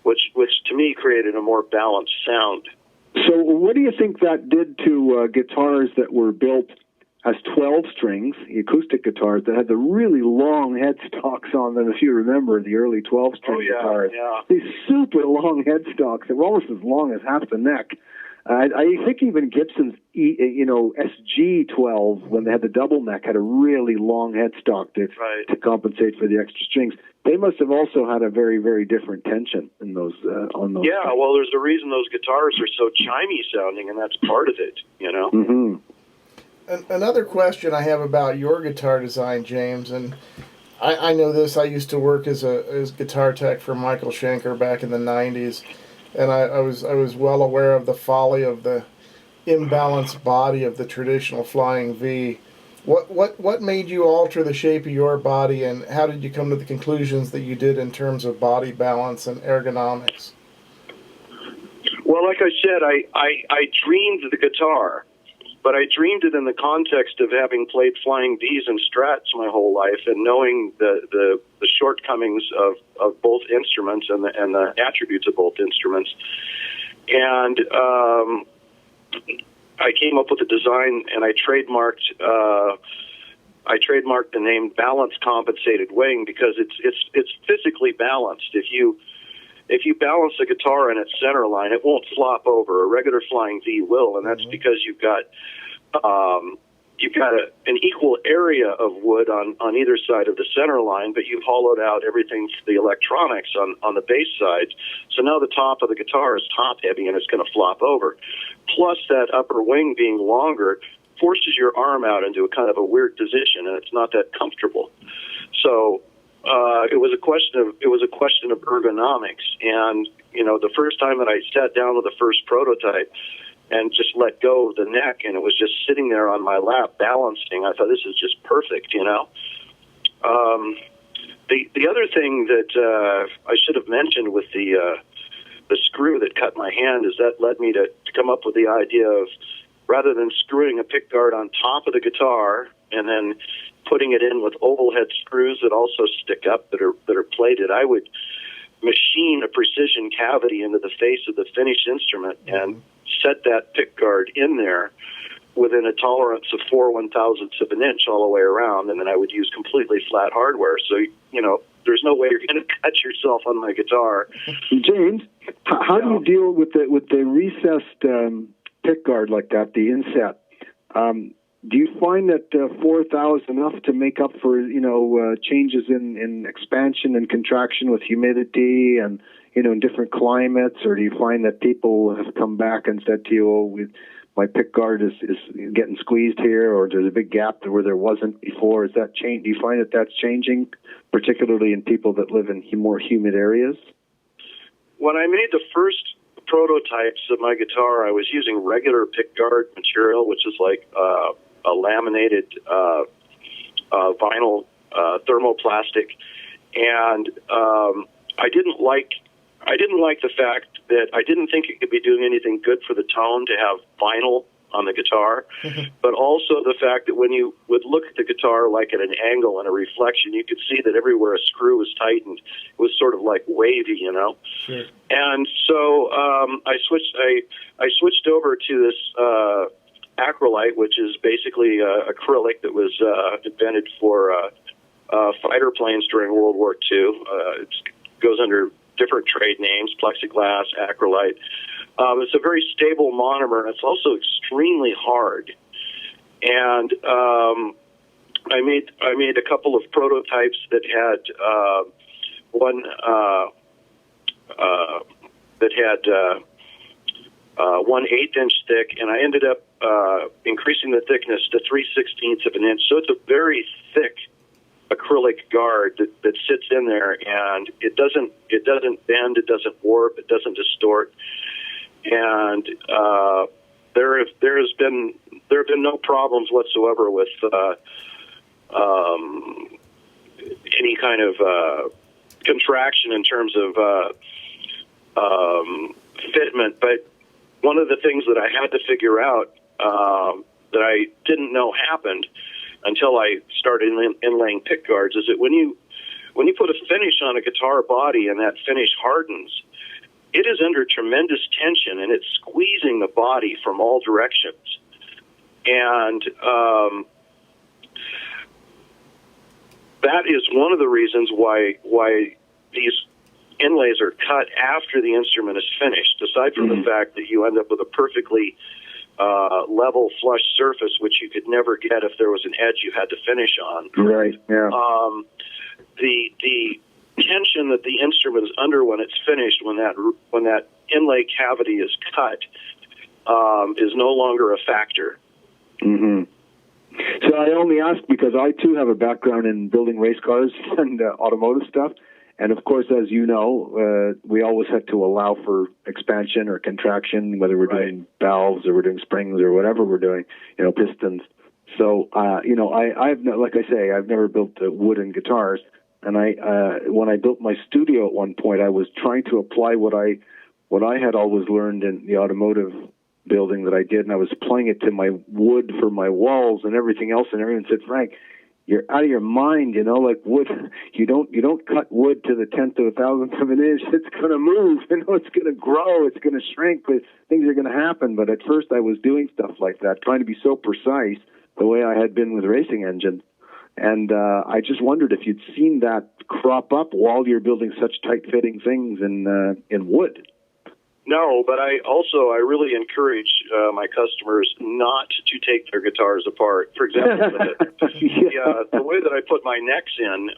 which to me created a more balanced sound. So what do you think that did to guitars that were built as 12 strings, acoustic guitars that had the really long headstocks on them? If you remember the early 12-string guitars, these super long headstocks that were almost as long as half the neck. I think even Gibson's, SG-12, when they had the double neck, had a really long headstock to compensate for the extra strings. They must have also had a very, very different tension in those on those. Yeah, well, there's a reason those guitars are so chimey sounding, and that's part of it, Mm-hmm. Another question I have about your guitar design, James, and I know this. I used to work as guitar tech for Michael Schenker back in the 90s. And I was well aware of the folly of the imbalanced body of the traditional flying V. What made you alter the shape of your body, and how did you come to the conclusions that you did in terms of body balance and ergonomics? Well, like I said, I dreamed the guitar, but I dreamed it in the context of having played flying V's and Strats my whole life, and knowing the shortcomings of both instruments and the attributes of both instruments. And I came up with a design, and I trademarked the name balance compensated wing, because it's physically balanced. If you balance the guitar in its center line, it won't flop over. A regular flying V will, and that's because you've got an equal area of wood on either side of the center line, but you've hollowed out everything for the electronics on the bass side. So now the top of the guitar is top heavy, and it's going to flop over. Plus, that upper wing being longer forces your arm out into a kind of a weird position, and it's not that comfortable. So it was a question of ergonomics. And the first time that I sat down with the first prototype and just let go of the neck, and it was just sitting there on my lap balancing, I thought, this is just perfect. The other thing that I should have mentioned with the screw that cut my hand is that led me to come up with the idea of, rather than screwing a pickguard on top of the guitar and then putting it in with oval head screws that also stick up that are plated, I would machine a precision cavity into the face of the finished instrument and set that pickguard in there within a tolerance of 4/1000ths of an inch all the way around, and then I would use completely flat hardware. So there's no way you're going to cut yourself on my guitar. James, how do you deal with the recessed pickguard like that, the inset? Do you find that 4/1000 enough to make up for changes in expansion and contraction with humidity and in different climates, or do you find that people have come back and said to you, my pickguard is getting squeezed here, or there's a big gap where there wasn't before? Is that change? Do you find that that's changing, particularly in people that live in more humid areas? When I made the first prototypes of my guitar, I was using regular pickguard material, which is like a laminated vinyl thermoplastic, and I didn't like the fact that I didn't think it could be doing anything good for the tone to have vinyl on the guitar, but also the fact that when you would look at the guitar like at an angle and a reflection, you could see that everywhere a screw was tightened, it was sort of like wavy, Sure. And so I switched over to this acrylite, which is basically acrylic that was invented for fighter planes during World War II. It goes under different trade names: plexiglass, acrylite. It's a very stable monomer, and it's also extremely hard. And I made a couple of prototypes that had one that had 1/8 inch thick, and I ended up increasing the thickness to 3/16 of an inch. So it's a very thick acrylic guard that sits in there, and it doesn't bend, it doesn't warp, it doesn't distort. And there have been no problems whatsoever with any kind of contraction in terms of fitment. But one of the things that I had to figure out that I didn't know happened until I started inlaying pick guards, is that when you put a finish on a guitar body and that finish hardens, it is under tremendous tension and it's squeezing the body from all directions. And that is one of the reasons why these inlays are cut after the instrument is finished, aside from the fact that you end up with a perfectly level, flush surface, which you could never get if there was an edge you had to finish on. Right, yeah. The tension that the instrument is under when it's finished, when that inlay cavity is cut, is no longer a factor. Mm-hmm. So I only ask because I too have a background in building race cars and automotive stuff, and of course, as you know, we always had to allow for expansion or contraction, whether we're doing valves or we're doing springs or whatever we're doing, pistons. So I've like I say, I've never built wooden guitars. And when I built my studio at one point, I was trying to apply what I had always learned in the automotive building that I did, and I was applying it to my wood for my walls and everything else. And everyone said, "Frank, you're out of your mind, like wood. You don't cut wood to the 10th of a thousandth of an inch. It's going to move, it's going to grow, it's going to shrink, but things are going to happen." But at first, I was doing stuff like that, trying to be so precise the way I had been with racing engines. And I just wondered if you'd seen that crop up while you're building such tight-fitting things in wood. No, but I really encourage my customers not to take their guitars apart. For example, the way that I put my necks in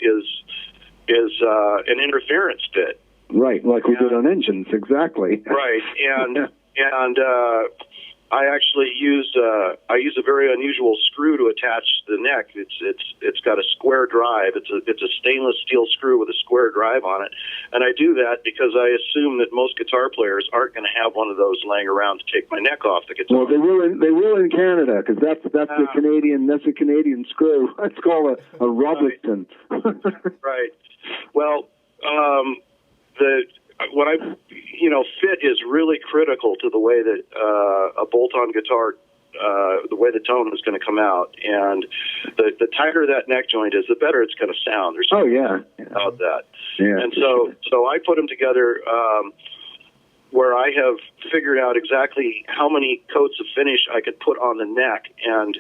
is an interference bit. Right, like we did on engines, exactly. Right, and I actually use a very unusual screw to attach the neck. It's got a square drive. It's a stainless steel screw with a square drive on it, and I do that because I assume that most guitar players aren't going to have one of those laying around to take my neck off the guitar. Well, they will in Canada because that's a Canadian screw. That's called a Robertson. Right. Well, fit is really critical to the way that a bolt-on guitar, the way the tone is going to come out. And the tighter that neck joint is, the better it's going to sound. There's about that. Yeah. And so I put them together where I have figured out exactly how many coats of finish I could put on the neck and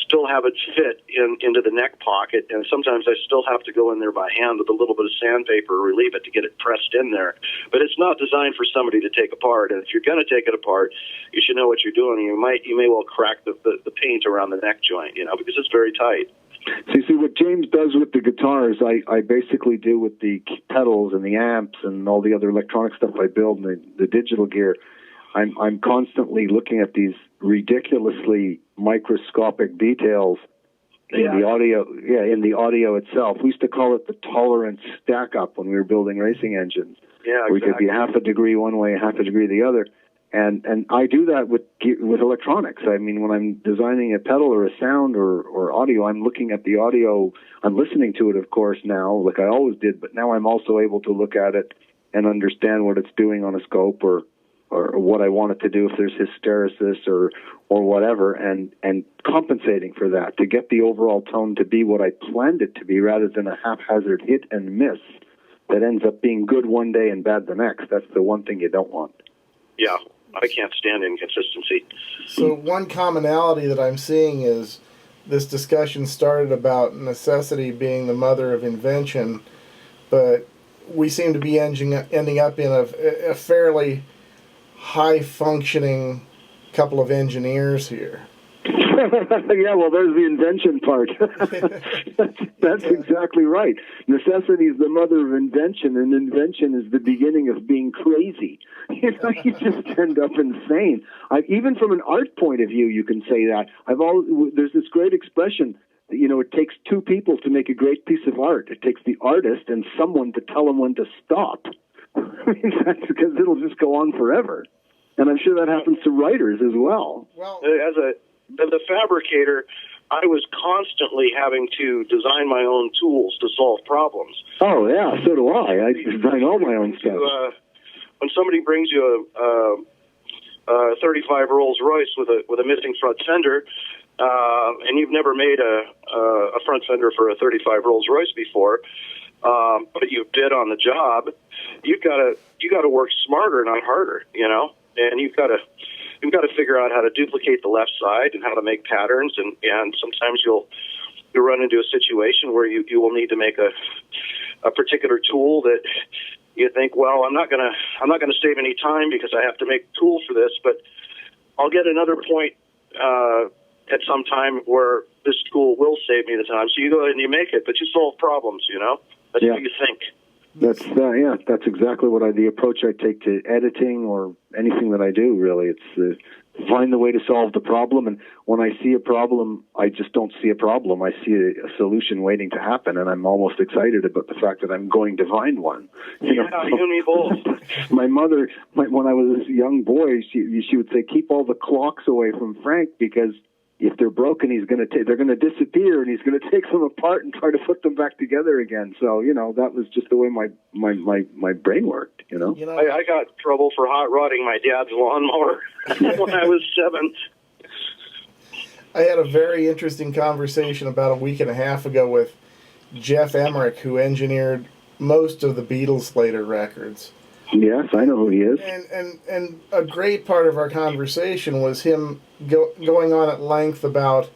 still have it fit into the neck pocket. And sometimes I still have to go in there by hand with a little bit of sandpaper, relieve it to get it pressed in there. But it's not designed for somebody to take apart. And if you're going to take it apart, you should know what you're doing. You may well crack the paint around the neck joint, because it's very tight. So you see, what James does with the guitars, I basically do with the pedals and the amps and all the other electronic stuff I build and the digital gear. I'm constantly looking at these ridiculously microscopic details in the audio itself. We used to call it the tolerance stack up when we were building racing engines. Yeah, exactly. We could be half a degree one way, half a degree the other. And I do that with electronics. I mean, when I'm designing a pedal or a sound or audio, I'm looking at the audio. I'm listening to it, of course, now, like I always did, but now I'm also able to look at it and understand what it's doing on a scope or what I want it to do if there's hysteresis or whatever, and compensating for that to get the overall tone to be what I planned it to be rather than a haphazard hit and miss that ends up being good one day and bad the next. That's the one thing you don't want. Yeah, I can't stand inconsistency. So one commonality that I'm seeing is this discussion started about necessity being the mother of invention, but we seem to be ending up in a fairly high-functioning couple of engineers here. Yeah, well, there's the invention part. That's exactly right. Necessity is the mother of invention, and invention is the beginning of being crazy. You just end up insane. Even from an art point of view, you can say that. There's this great expression, it takes two people to make a great piece of art. It takes the artist and someone to tell them when to stop. I mean, that's because it'll just go on forever. And I'm sure that happens to writers as well. Well, as a fabricator, I was constantly having to design my own tools to solve problems. Oh, yeah, so do I. I design all my own stuff. When somebody brings you a 35 Rolls Royce with a missing front fender, and you've never made a front fender for a 35 Rolls Royce before, but you bid on the job, you got to work smarter, not harder, and you've got to figure out how to duplicate the left side and how to make patterns, and sometimes you'll run into a situation where you will need to make a particular tool that you think, well, I'm not gonna save any time because I have to make a tool for this, but I'll get another point at some time where this tool will save me the time. So you go ahead and you make it, but you solve problems. That's what you think. That's exactly what the approach I take to editing or anything that I do. Really, it's find the way to solve the problem. And when I see a problem, I just don't see a problem. I see a solution waiting to happen, and I'm almost excited about the fact that I'm going to find one. You and me both. My mother, when I was a young boy, she would say, "Keep all the clocks away from Frank because if they're broken, they're going to disappear, and he's going to take them apart and try to put them back together again." So, that was just the way my brain worked, I got trouble for hot rodding my dad's lawnmower when I was 7. I had a very interesting conversation about a week and a half ago with Jeff Emmerich, who engineered most of the Beatles later records. Yes, I know who he is. And a great part of our conversation was him going on at length about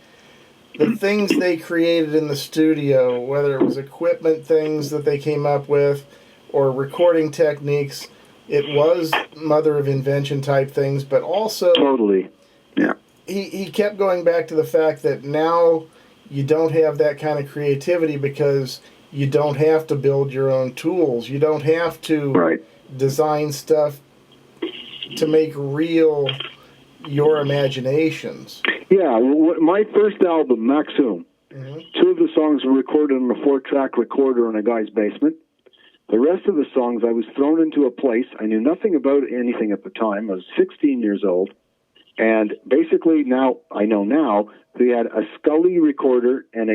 the things they created in the studio, whether it was equipment things that they came up with or recording techniques. It was mother of invention type things, but also... Totally, yeah. He kept going back to the fact that now you don't have that kind of creativity because you don't have to build your own tools. You don't have to design stuff to make real your imaginations. Yeah, my first album, Maxum, 2 of the songs were recorded on a 4-track recorder in a guy's basement. The rest of the songs, I was thrown into a place. I knew nothing about anything at the time. I was 16 years old. And basically I know now, they had a Scully recorder and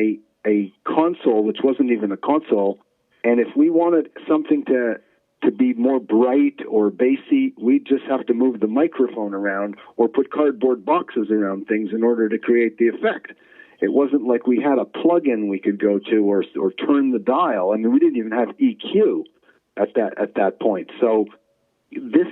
a console, which wasn't even a console. And if we wanted something to be more bright or bassy, we'd just have to move the microphone around or put cardboard boxes around things in order to create the effect. It wasn't like we had a plug-in we could go to or turn the dial. I mean, we didn't even have EQ at that point. So this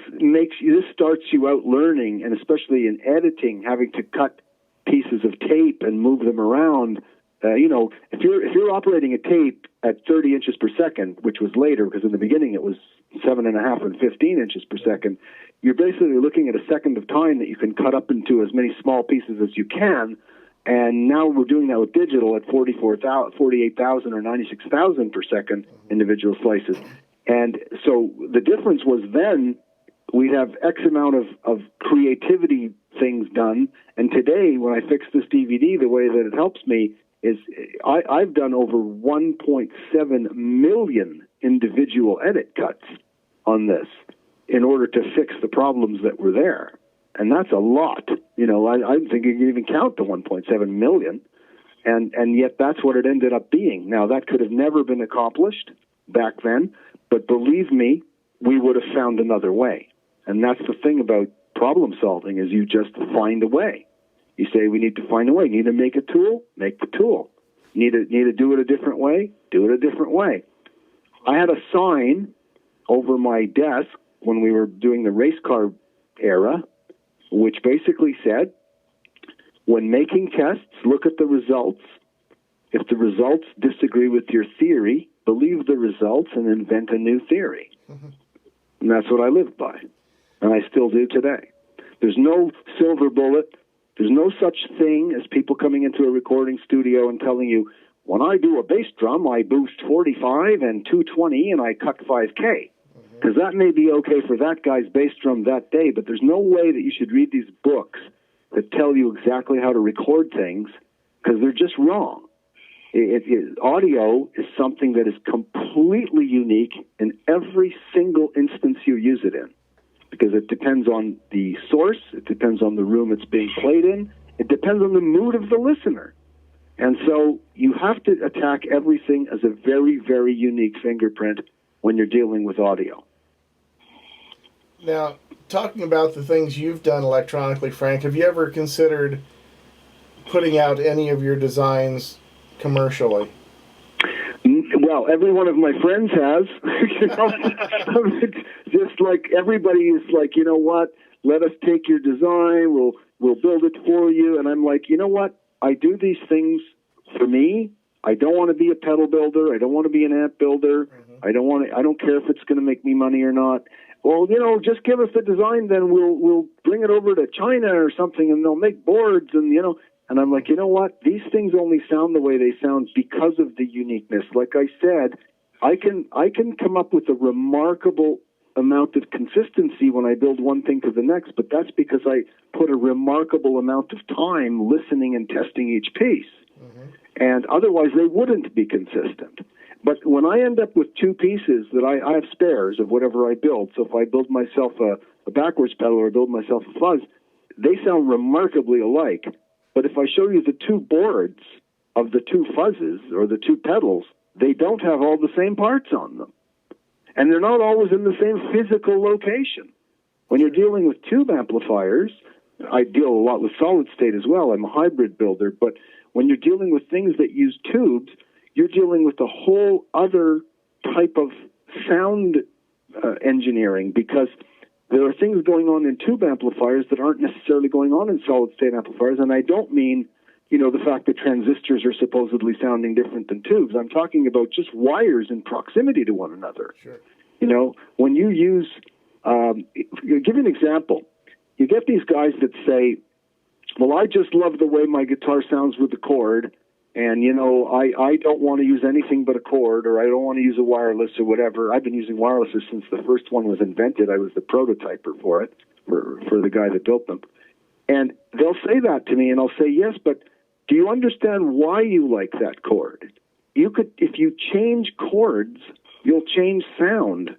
starts you out learning, and especially in editing, having to cut pieces of tape and move them around. If you're operating a tape at 30 inches per second, which was later because in the beginning it was 7.5 and 15 inches per second, you're basically looking at a second of time that you can cut up into as many small pieces as you can. And now we're doing that with digital at 48,000 or 96,000 per second individual slices. And so the difference was then we'd have X amount of creativity things done. And today, when I fix this DVD, the way that it helps me is I've done over 1.7 million individual edit cuts on this in order to fix the problems that were there. And that's a lot. I don't think you can even count the 1.7 million. And yet that's what it ended up being. Now, that could have never been accomplished back then, but believe me, we would have found another way. And that's the thing about problem solving is you just find a way. You say, we need to find a way. Need to make a tool? Make the tool. Need to do it a different way? Do it a different way. I had a sign over my desk when we were doing the race car era, which basically said, when making tests, look at the results. If the results disagree with your theory, believe the results and invent a new theory. Mm-hmm. And that's what I lived by. And I still do today. There's no silver bullet. There's no such thing as people coming into a recording studio and telling you, when I do a bass drum, I boost 45 and 220 and I cut 5K. Because that may be okay for that guy's bass drum that day, but there's no way that you should read these books that tell you exactly how to record things, because they're just wrong. Audio is something that is completely unique in every single instance you use it in, because it depends on the source, it depends on the room it's being played in, it depends on the mood of the listener. And so you have to attack everything as a very, very unique fingerprint when you're dealing with audio. Now, talking about the things you've done electronically, Frank, have you ever considered putting out any of your designs commercially? Well, every one of my friends has. You know, it's just like everybody is like, you know what? Let us take your design. We'll build it for you. And I'm like, you know what? I do these things for me. I don't want to be a pedal builder. I don't want to be an amp builder. I don't care if it's going to make me money or not. Well, you know, just give us the design, then we'll bring it over to China or something, and they'll make boards, and you know. And I'm like, you know what? These things only sound the way they sound because of the uniqueness. Like I said, I can come up with a remarkable amount of consistency when I build one thing to the next, but that's because I put a remarkable amount of time listening and testing each piece. And otherwise they wouldn't be consistent. But when I end up with two pieces that I have spares of whatever I build, so if I build myself a backwards pedal or build myself a fuzz, they sound remarkably alike. But if I show you the two boards of the two fuzzes or the two pedals, they don't have all the same parts on them. And they're not always in the same physical location. When you're dealing with tube amplifiers, I deal a lot with solid state as well. I'm a hybrid builder. But when you're dealing with things that use tubes, you're dealing with a whole other type of sound engineering, because there are things going on in tube amplifiers that aren't necessarily going on in solid-state amplifiers. And I don't mean, you know, the fact that transistors are supposedly sounding different than tubes. I'm talking about just wires in proximity to one another. Sure. You know, when you use, give you an example. You get these guys that say, well, I just love the way my guitar sounds with the cord, and, you know, I don't want to use anything but a cord, or I don't want to use a wireless or whatever. I've been using wirelesses since the first one was invented. I was the prototyper for it, for the guy that built them. And they'll say that to me, and I'll say, yes, but do you understand why you like that cord? You could, if you change chords, you'll change sound.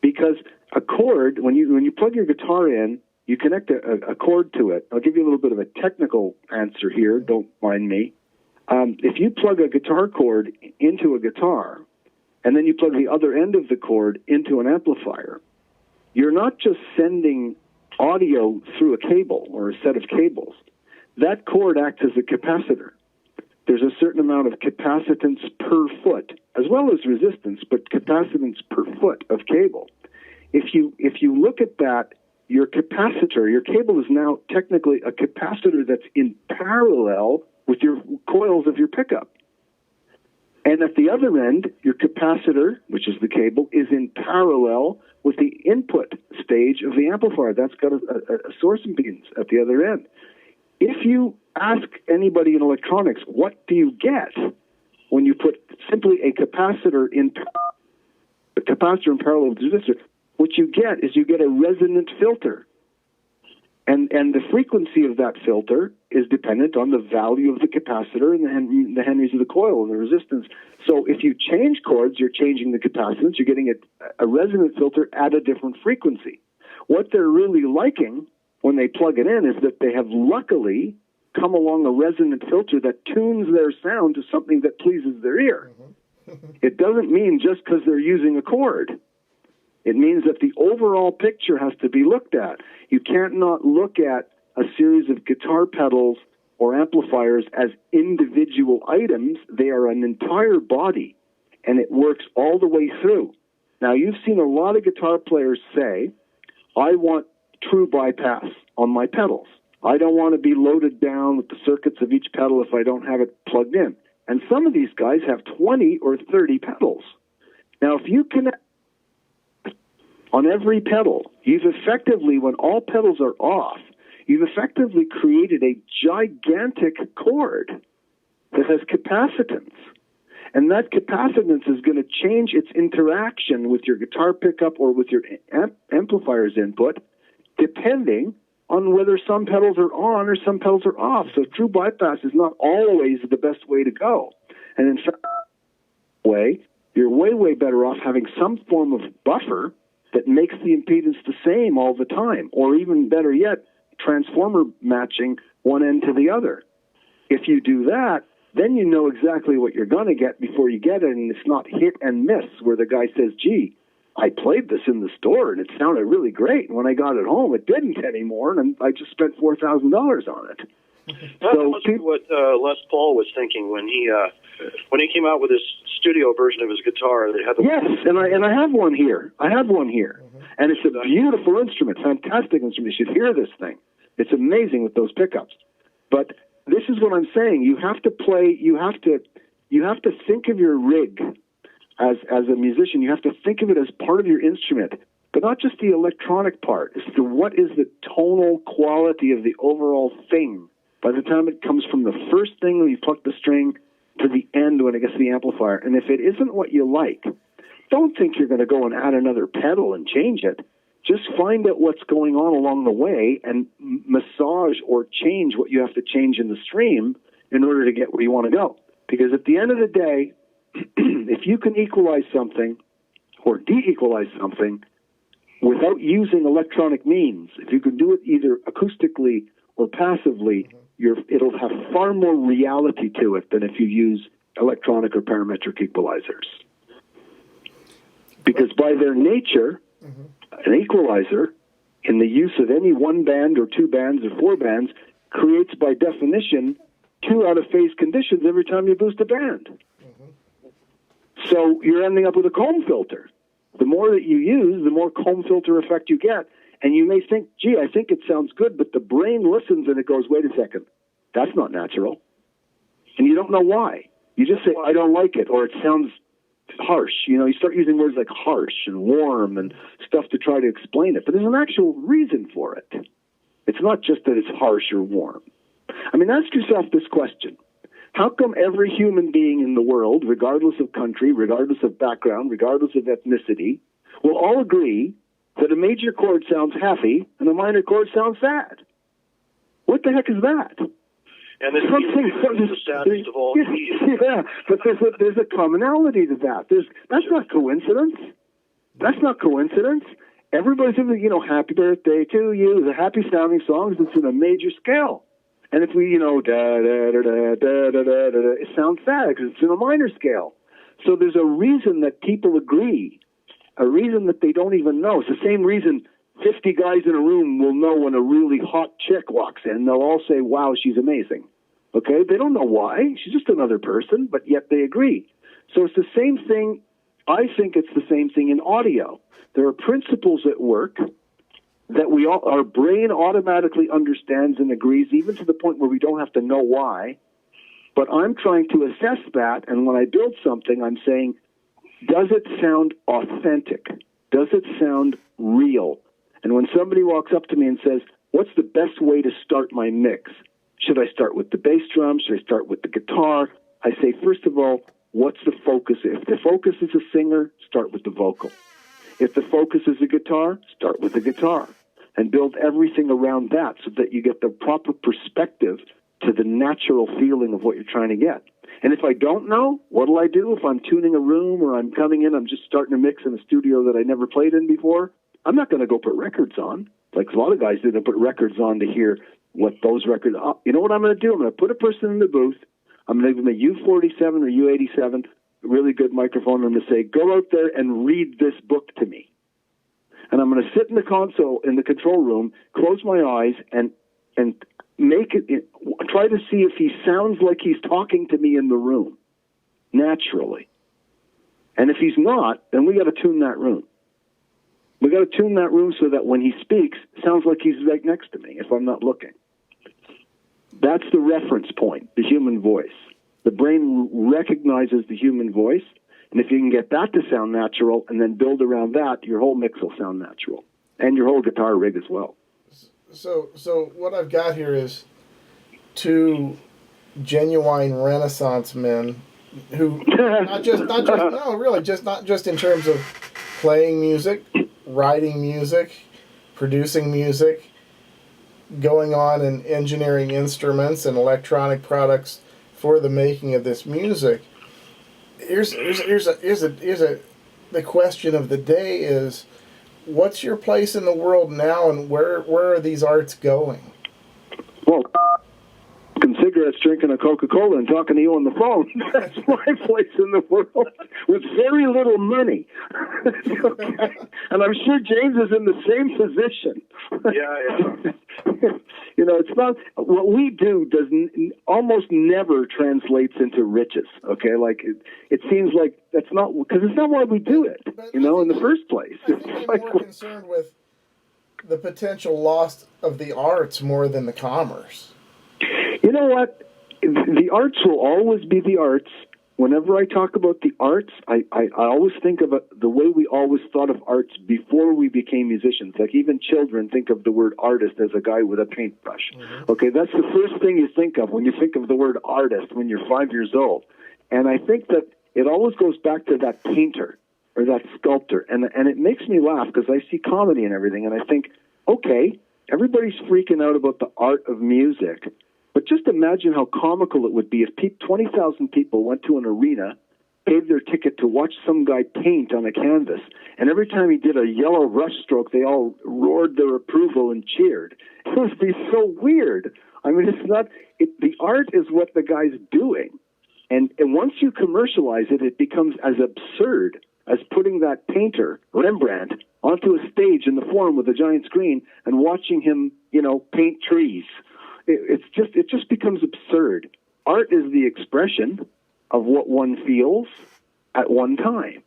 Because a cord, when you plug your guitar in, you connect a cord to it. I'll give you a little bit of a technical answer here. Don't mind me. If you plug a guitar cord into a guitar, and then you plug the other end of the cord into an amplifier, you're not just sending audio through a cable or a set of cables. That cord acts as a capacitor. There's a certain amount of capacitance per foot, as well as resistance, but capacitance per foot of cable. If you look at that, your capacitor, your cable is now technically a capacitor that's in parallel with your coils of your pickup. And at the other end, your capacitor, which is the cable, is in parallel with the input stage of the amplifier. That's got a source impedance at the other end. If you ask anybody in electronics, what do you get when you put simply a capacitor in parallel with the resistor? What you get is you get a resonant filter. And the frequency of that filter is dependent on the value of the capacitor and the henries of the coil and the resistance. So if you change chords, you're changing the capacitance. You're getting a resonant filter at a different frequency. What they're really liking when they plug it in is that they have luckily come along a resonant filter that tunes their sound to something that pleases their ear. It doesn't mean just because they're using a chord. It means that the overall picture has to be looked at. You can't not look at a series of guitar pedals or amplifiers as individual items. They are an entire body, and it works all the way through. Now, you've seen a lot of guitar players say, I want true bypass on my pedals. I don't want to be loaded down with the circuits of each pedal if I don't have it plugged in. And some of these guys have 20 or 30 pedals. Now, if you connect on every pedal, you've effectively, when all pedals are off, you've effectively created a gigantic cord that has capacitance. And that capacitance is going to change its interaction with your guitar pickup or with your amplifier's input, depending on whether some pedals are on or some pedals are off. So true bypass is not always the best way to go. And in fact, you're way, way better off having some form of buffer that makes the impedance the same all the time, or even better yet, transformer matching one end to the other. If you do that, then you know exactly what you're going to get before you get it, and it's not hit and miss where the guy says, gee, I played this in the store and it sounded really great, and when I got it home it didn't anymore, and I just spent $4,000 on it. That must be what Les Paul was thinking when he came out with his studio version of his guitar. That had the yes, and I have one here. And it's a beautiful instrument, fantastic instrument. You should hear this thing. It's amazing with those pickups. But this is what I'm saying. You have to play. You have to think of your rig as a musician. You have to think of it as part of your instrument, but not just the electronic part. It's what is the tonal quality of the overall thing by the time it comes from the first thing when you pluck the string to the end when it gets to the amplifier. And if it isn't what you like, don't think you're going to go and add another pedal and change it. Just find out what's going on along the way and massage or change what you have to change in the stream in order to get where you want to go. Because at the end of the day, if you can equalize something or de-equalize something without using electronic means, if you can do it either acoustically or passively, it'll have far more reality to it than if you use electronic or parametric equalizers. Because by their nature, an equalizer, in the use of any one band or two bands or four bands, creates by definition two out-of-phase conditions every time you boost a band. So you're ending up with a comb filter. The more that you use, the more comb filter effect you get. And you may think, gee, I think it sounds good, but the brain listens and it goes, wait a second, that's not natural. And you don't know why. You just say, I don't like it, or it sounds harsh. You start using words like harsh and warm and stuff to try to explain it. But there's an actual reason for it. It's not just that it's harsh or warm. I mean, ask yourself this question. How come every human being in the world, regardless of country, regardless of background, regardless of ethnicity, will all agree that a major chord sounds happy and a minor chord sounds sad? What the heck is that? And this is the saddest of all. Yeah, but there's a commonality to that. That's not coincidence. That's not coincidence. Everybody's saying, happy birthday to you. The happy sounding songs that's in a major scale. And if we, da da da da da da da da, it sounds sad because it's in a minor scale. So there's a reason that people agree, a reason that they don't even know. It's the same reason 50 guys in a room will know when a really hot chick walks in. They'll all say, wow, she's amazing. Okay? They don't know why. She's just another person, but yet they agree. So it's the same thing. I think it's the same thing in audio. There are principles at work that our brain automatically understands and agrees, even to the point where we don't have to know why. But I'm trying to assess that, and when I build something, I'm saying, does it sound authentic? Does it sound real? And when somebody walks up to me and says, what's the best way to start my mix? Should I start with the bass drum? Should I start with the guitar? I say, first of all, what's the focus? If the focus is a singer, start with the vocal. If the focus is a guitar, start with the guitar. And build everything around that so that you get the proper perspective to the natural feeling of what you're trying to get. And if I don't know, what'll I do? If I'm tuning a room or I'm coming in, I'm just starting a mix in a studio that I never played in before, I'm not going to go put records on. Like a lot of guys do, they put records on to hear what those records are. You know what I'm going to do? I'm going to put a person in the booth. I'm going to give them a U47 or U87, a really good microphone, and I'm going to say, go out there and read this book to me. And I'm going to sit in the console, in the control room, close my eyes, and make it, try to see if he sounds like he's talking to me in the room, naturally. And if he's not, then we got to tune that room. We got to tune that room so that when he speaks, it sounds like he's right next to me if I'm not looking. That's the reference point, the human voice. The brain recognizes the human voice. And if you can get that to sound natural and then build around that, your whole mix will sound natural. And your whole guitar rig as well. So what I've got here is two genuine Renaissance men who not just in terms of playing music, writing music, producing music, going on and engineering instruments and electronic products for the making of this music. The question of the day is, what's your place in the world now, and where are these arts going? Well, smoking cigarettes, drinking a Coca-Cola, and talking to you on the phone. That's my place in the world with very little money. Okay. And I'm sure James is in the same position. Yeah. You know, it's not what we do almost never translates into riches. Okay, like it seems like that's not because it's not why we do it. But you know, in the first place. I think I'm more concerned with the potential loss of the arts more than the commerce. You know what? The arts will always be the arts. Whenever I talk about the arts, I always think of the way we always thought of arts before we became musicians. Like even children think of the word artist as a guy with a paintbrush. Mm-hmm. Okay, that's the first thing you think of when you think of the word artist when you're 5 years old. And I think that it always goes back to that painter or that sculptor. And it makes me laugh because I see comedy and everything, and I think, okay, everybody's freaking out about the art of music. But just imagine how comical it would be if 20,000 people went to an arena, paid their ticket to watch some guy paint on a canvas, and every time he did a yellow brush stroke, they all roared their approval and cheered. It would be so weird. I mean, the art is what the guy's doing. And once you commercialize it, it becomes as absurd as putting that painter, Rembrandt, onto a stage in the Forum with a giant screen and watching him, paint trees. It just becomes absurd. Art is the expression of what one feels at one time.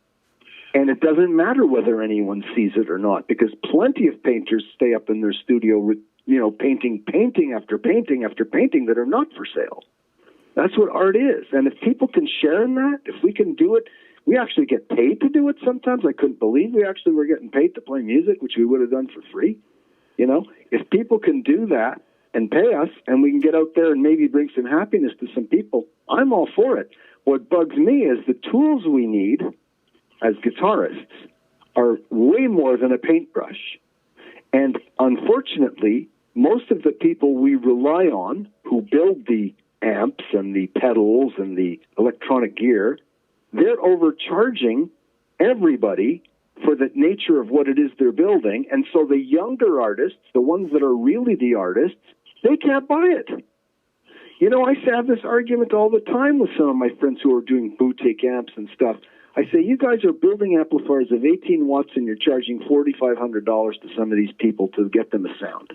And it doesn't matter whether anyone sees it or not, because plenty of painters stay up in their studio with, painting after painting after painting that are not for sale. That's what art is. And if people can share in that, if we can do it, we actually get paid to do it sometimes. I couldn't believe we actually were getting paid to play music, which we would have done for free. If people can do that and pay us, and we can get out there and maybe bring some happiness to some people, I'm all for it. What bugs me is the tools we need as guitarists are way more than a paintbrush. And unfortunately, most of the people we rely on who build the amps and the pedals and the electronic gear, they're overcharging everybody for the nature of what it is they're building. And so the younger artists, the ones that are really the artists, they can't buy it. I have this argument all the time with some of my friends who are doing boutique amps and stuff. I say, you guys are building amplifiers of 18 watts and you're charging $4,500 to some of these people to get them a sound.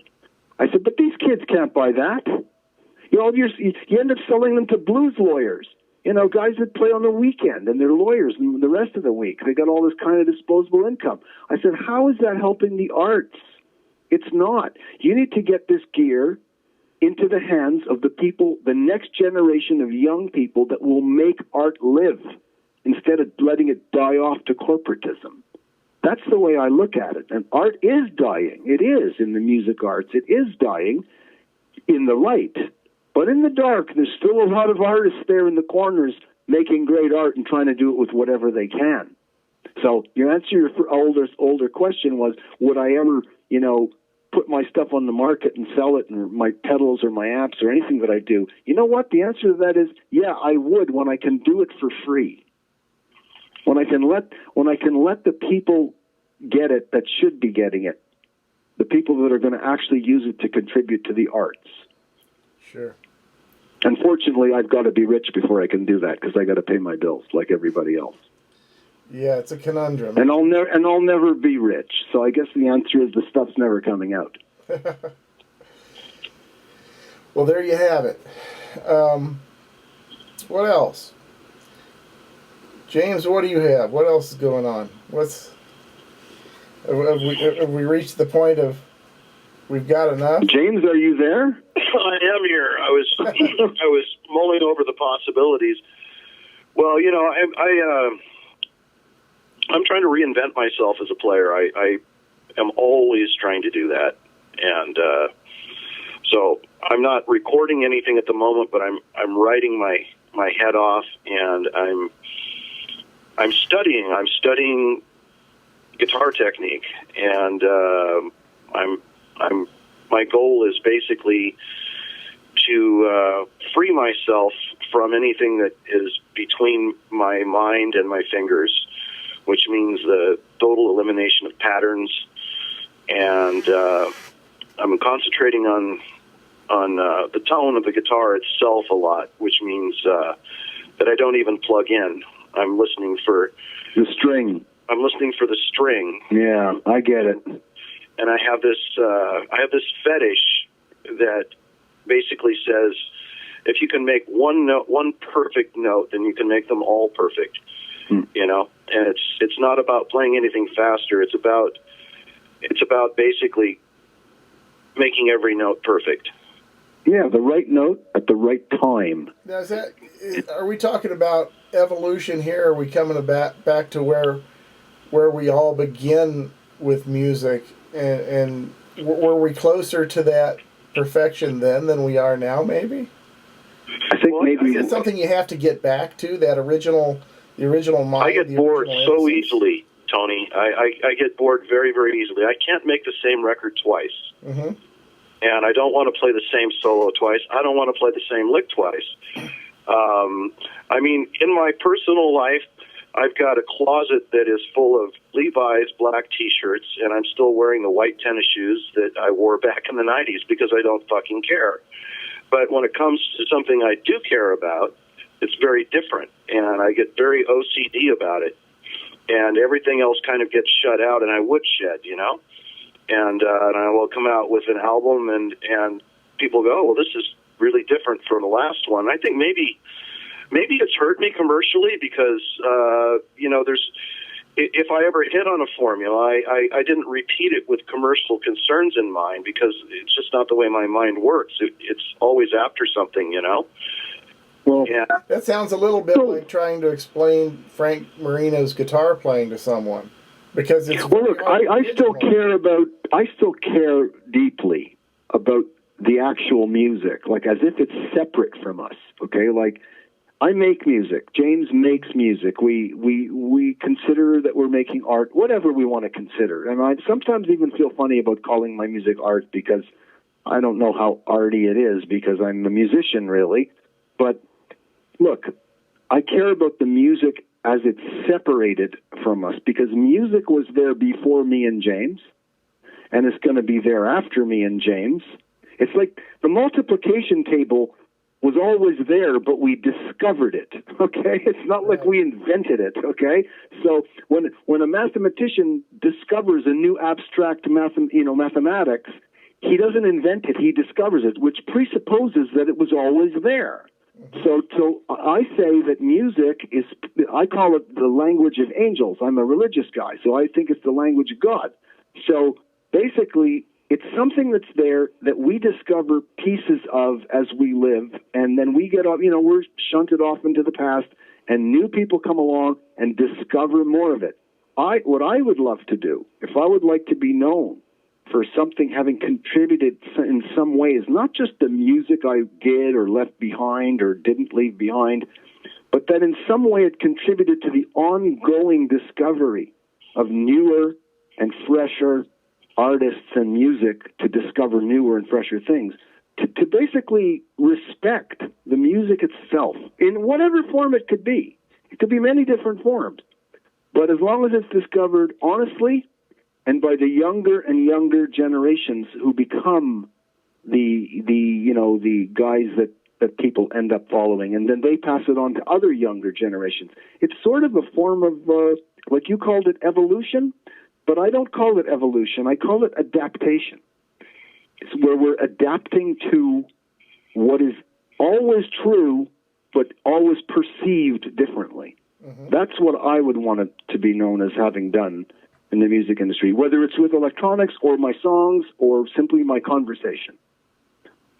I said, but these kids can't buy that. You end up selling them to blues lawyers, guys that play on the weekend, and they're lawyers and the rest of the week. They got all this kind of disposable income. I said, how is that helping the arts? It's not. You need to get this gear into the hands of the people, the next generation of young people that will make art live instead of letting it die off to corporatism. That's the way I look at it. And art is dying. It is in the music arts. It is dying in the light. But in the dark, there's still a lot of artists there in the corners making great art and trying to do it with whatever they can. So your answer to your older question was, would I ever, put my stuff on the market and sell it, and my pedals or my amps or anything that I do? You know what? The answer to that is, yeah, I would when I can do it for free. When I can let the people get it that should be getting it, the people that are going to actually use it to contribute to the arts. Sure. Unfortunately, I've got to be rich before I can do that because I got to pay my bills like everybody else. Yeah, it's a conundrum. And I'll never be rich. So I guess the answer is the stuff's never coming out. Well, there you have it. What else? James, what do you have? What else is going on? Have we reached the point of we've got enough? James, are you there? I am here. I was mulling over the possibilities. Well, I'm trying to reinvent myself as a player. I am always trying to do that, and so I'm not recording anything at the moment, but I'm writing my head off, and I'm studying. I'm studying guitar technique, and my goal is basically to free myself from anything that is between my mind and my fingers, which means the total elimination of patterns. And I'm concentrating on the tone of the guitar itself a lot, which means that I don't even plug in. I'm listening for the string. I'm listening for the string. Yeah, I get it. And I have this fetish that basically says, if you can make one perfect note, then you can make them all perfect. You know, and it's not about playing anything faster. It's about basically making every note perfect. Yeah, the right note at the right time. Now, are we talking about evolution here? Are we coming back to where we all begin with music, and were we closer to that perfection then than we are now? Maybe. I think maybe it's something you have to get back to, the original mind. I get bored so easily, Tony. I get bored very, very easily. I can't make the same record twice. Mm-hmm. And I don't want to play the same solo twice. I don't want to play the same lick twice. I mean, in my personal life, I've got a closet that is full of Levi's black T-shirts, and I'm still wearing the white tennis shoes that I wore back in the 90s because I don't fucking care. But when it comes to something I do care about, it's very different, and I get very OCD about it. And everything else kind of gets shut out, and I would shed, you know? And I will come out with an album, and people go, well, this is really different from the last one. I think maybe it's hurt me commercially because, you know, if I ever hit on a formula, I didn't repeat it with commercial concerns in mind because it's just not the way my mind works. It's always after something, you know? Well, yeah. That sounds a little bit like trying to explain Frank Marino's guitar playing to someone. Because it's well, look, I still care deeply about the actual music, like as if it's separate from us. Okay, like I make music, James makes music. We consider that we're making art, whatever we want to consider. And I sometimes even feel funny about calling my music art because I don't know how arty it is because I'm a musician, really. But look, I care about the music as it's separated from us, because music was there before me and James, and it's going to be there after me and James. It's like the multiplication table was always there, but we discovered it, okay? It's not like we invented it, okay? So when a mathematician discovers a new abstract mathematics, he doesn't invent it, he discovers it, which presupposes that it was always there. So I say that music is, I call it the language of angels. I'm a religious guy, so I think it's the language of God. So basically, it's something that's there that we discover pieces of as we live, and then we get off, we're shunted off into the past, and new people come along and discover more of it. What I would love to do, if I would like to be known for something having contributed in some ways, not just the music I did or left behind or didn't leave behind, but that in some way it contributed to the ongoing discovery of newer and fresher artists and music to discover newer and fresher things, to basically respect the music itself in whatever form it could be. It could be many different forms. But as long as it's discovered honestly, and by the younger and younger generations who become the guys that people end up following, and then they pass it on to other younger generations. It's sort of a form of, like you called it, evolution, but I don't call it evolution. I call it adaptation. It's where we're adapting to what is always true, but always perceived differently. Mm-hmm. That's what I would want it to be known as having done in the music industry, whether it's with electronics or my songs or simply my conversation.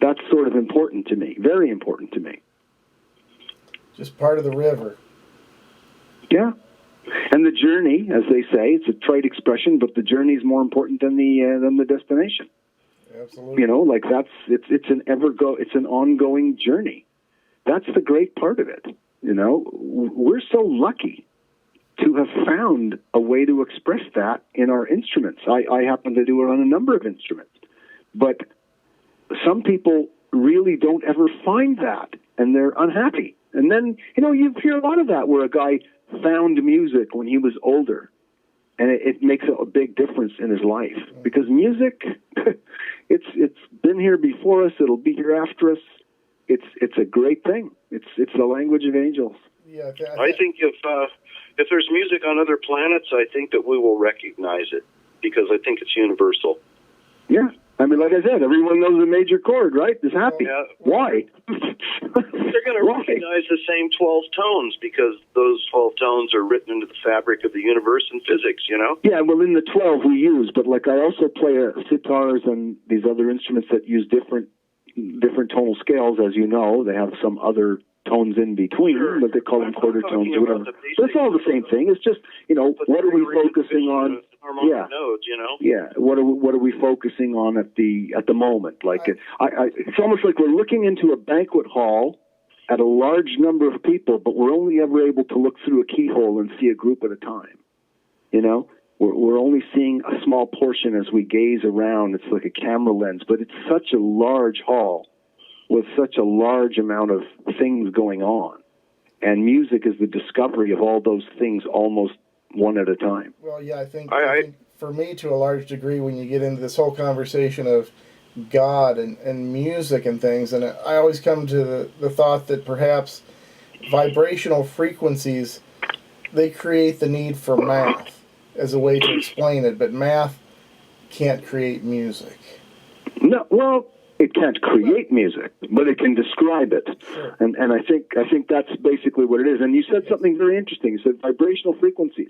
That's sort of important to me, very important to me. Just part of the river. Yeah. And the journey, as they say, it's a trite expression, but the journey is more important than the destination. Absolutely. Like it's an ongoing journey. That's the great part of it. We're so lucky to have found a way to express that in our instruments. I happen to do it on a number of instruments. But some people really don't ever find that, and they're unhappy. And then, you hear a lot of that where a guy found music when he was older, And it makes a big difference in his life, because music, it's been here before us. It'll be here after us. It's a great thing. It's the language of angels. Yeah, I think if there's music on other planets, I think that we will recognize it, because I think it's universal. Yeah. I mean, like I said, everyone knows a major chord, right? Is happy. Yeah. Why? They're going to recognize the same 12 tones, because those 12 tones are written into the fabric of the universe and physics, you know? Yeah, well, in the 12 we use, but like I also play sitars and these other instruments that use different tonal scales, as you know. They have some other tones in between, Sure. but they call them quarter tones or whatever. So it's all the same thing. It's just, what are we focusing on? Yeah. Nodes, you know? Yeah. What are we focusing on at the moment? Like it's almost like we're looking into a banquet hall at a large number of people, but we're only ever able to look through a keyhole and see a group at a time. You know? We're only seeing a small portion as we gaze around. It's like a camera lens, but it's such a large hall with such a large amount of things going on. And music is the discovery of all those things almost one at a time. Well, yeah, I think for me, to a large degree, when you get into this whole conversation of God and music and things, and I always come to the thought that perhaps vibrational frequencies, they create the need for math as a way to explain it, but math can't create music. No, well, it can't create music, but it can describe it. Sure. And I think that's basically what it is. And you said something very interesting. You said vibrational frequencies.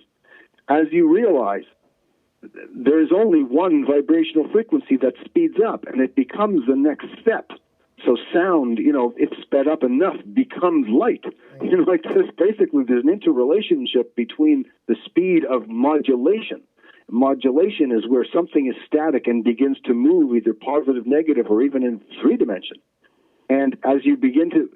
As you realize, there's only one vibrational frequency that speeds up, and it becomes the next step. So sound, if sped up enough, becomes light. Like this, basically there's an interrelationship between the speed of modulation. Modulation is where something is static and begins to move, either positive, negative, or even in 3 dimension. And as you begin to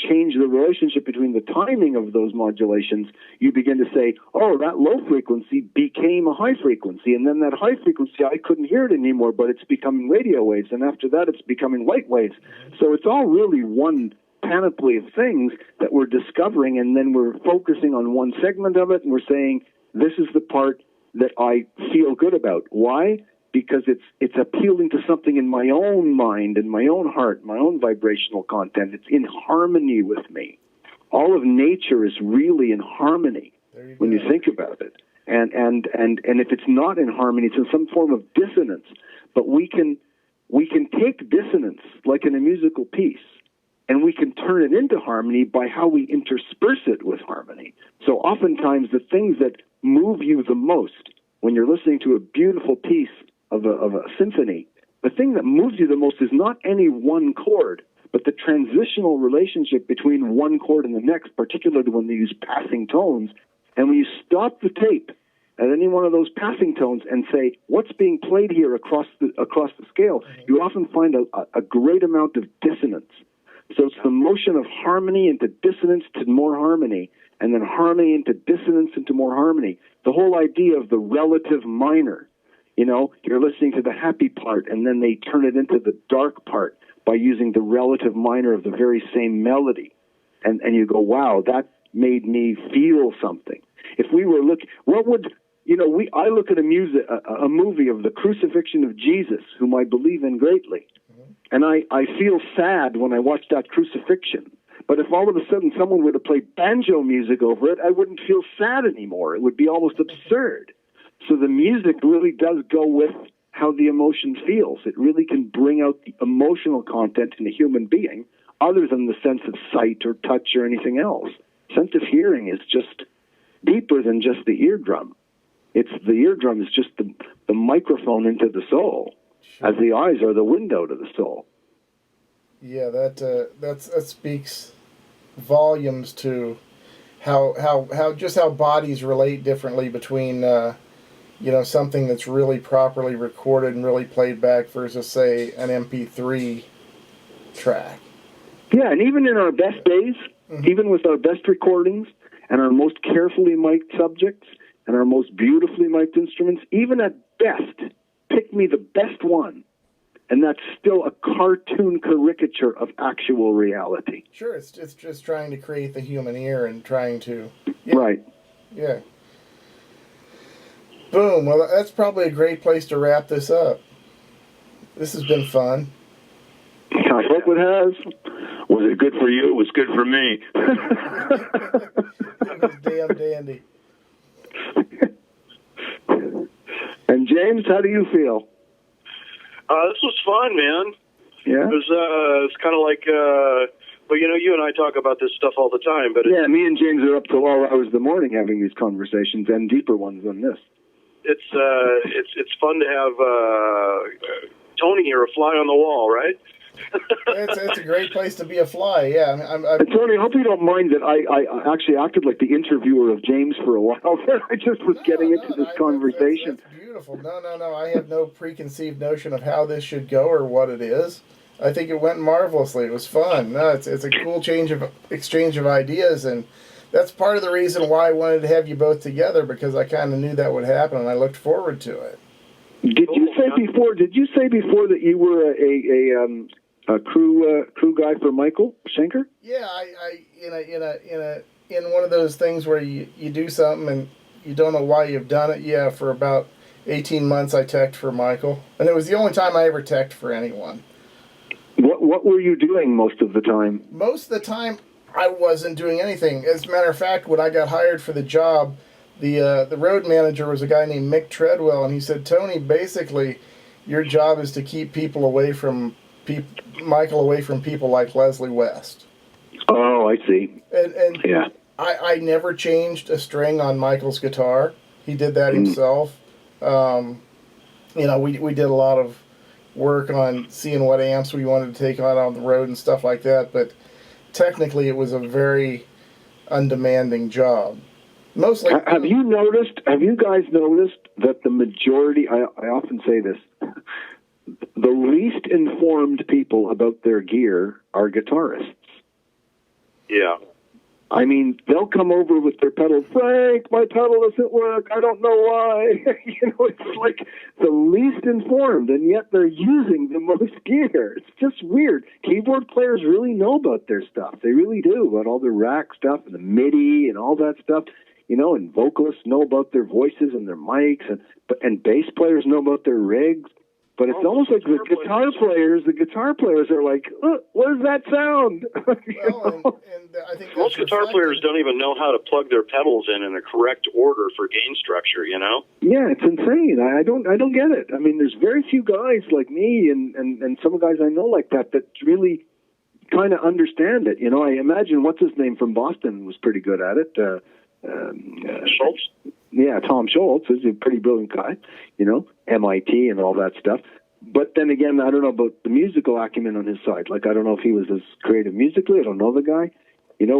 change the relationship between the timing of those modulations, you begin to say, oh, that low frequency became a high frequency, and then that high frequency, I couldn't hear it anymore, but it's becoming radio waves, and after that it's becoming light waves. So it's all really one panoply of things that we're discovering, and then we're focusing on one segment of it, and we're saying, this is the part that I feel good about. Why? Because it's appealing to something in my own mind, in my own heart, my own vibrational content. It's in harmony with me. All of nature is really in harmony when you think about it. And if it's not in harmony, it's in some form of dissonance. But we can take dissonance, like in a musical piece, and we can turn it into harmony by how we intersperse it with harmony. So oftentimes the things that move you the most when you're listening to a beautiful piece of a symphony, the thing that moves you the most is not any one chord, but the transitional relationship between one chord and the next, particularly when they use passing tones. And when you stop the tape at any one of those passing tones and say, what's being played here across the scale, you often find a great amount of dissonance. So it's the motion of harmony into dissonance to more harmony, and then harmony into dissonance into more harmony. The whole idea of the relative minor. You're listening to the happy part, and then they turn it into the dark part by using the relative minor of the very same melody. And you go, wow, that made me feel something. If we were I look at a movie of the crucifixion of Jesus, whom I believe in greatly, and I feel sad when I watch that crucifixion. But if all of a sudden someone were to play banjo music over it, I wouldn't feel sad anymore. It would be almost absurd. So the music really does go with how the emotion feels. It really can bring out the emotional content in a human being, other than the sense of sight or touch or anything else. Sense of hearing is just deeper than just the eardrum. The eardrum is just the microphone into the soul, as the eyes are the window to the soul. Yeah, that speaks volumes to how bodies relate differently between something that's really properly recorded and really played back versus, say, an MP3 track. Yeah, and even in our best days, even with our best recordings and our most carefully mic'd subjects and our most beautifully mic'd instruments, even at best, pick me the best one, and that's still a cartoon caricature of actual reality. Sure, it's just trying to create the human ear and trying to... Yeah. Right. Yeah. Boom. Well, that's probably a great place to wrap this up. This has been fun. I hope it has. Was it good for you? It was good for me. It was damn dandy. And James, how do you feel? This was fun, man. Yeah? It's kind of like, well, you and I talk about this stuff all the time, but yeah, me and James are up till all hours of the morning having these conversations, and deeper ones than this. It's fun to have Tony here, a fly on the wall, right? It's a great place to be a fly, yeah. Tony, I hope you don't mind that I actually acted like the interviewer of James for a while there. I just was getting into this conversation. That's beautiful. No. I have no preconceived notion of how this should go or what it is. I think it went marvelously. It was fun. No, it's a cool exchange of ideas, and that's part of the reason why I wanted to have you both together, because I kind of knew that would happen, and I looked forward to it. Did you say before that you were a crew guy for Michael Schenker? Yeah, I in one of those things where you do something and you don't know why you've done it. Yeah, for about 18 months I teched for Michael, and it was the only time I ever teched for anyone. What were you doing most of the time? Most of the time I wasn't doing anything. As a matter of fact, when I got hired for the job, the road manager was a guy named Mick Treadwell, and he said, Tony, basically your job is to keep people away from Michael away from people like Leslie West. Oh, I see. And yeah. I never changed a string on Michael's guitar. He did that himself. We did a lot of work on seeing what amps we wanted to take on the road and stuff like that, but technically it was a very undemanding job. Mostly. Have you guys noticed that the majority, I often say this, the least informed people about their gear are guitarists? Yeah. I mean, they'll come over with their pedal, Frank, my pedal doesn't work, I don't know why. It's like the least informed, and yet they're using the most gear. It's just weird. Keyboard players really know about their stuff. They really do, about all the rack stuff and the MIDI and all that stuff. And vocalists know about their voices and their mics, and bass players know about their rigs. But it's almost like the guitar players are like, what does that sound? And I think most guitar players don't even know how to plug their pedals in the correct order for gain structure, Yeah, it's insane. I don't get it. I mean, there's very few guys like me and some guys I know like that really kind of understand it. I imagine what's his name from Boston was pretty good at it. Schultz? Yeah, Tom Schultz is a pretty brilliant guy, MIT and all that stuff. But then again, I don't know about the musical acumen on his side. Like, I don't know if he was as creative musically. I don't know the guy,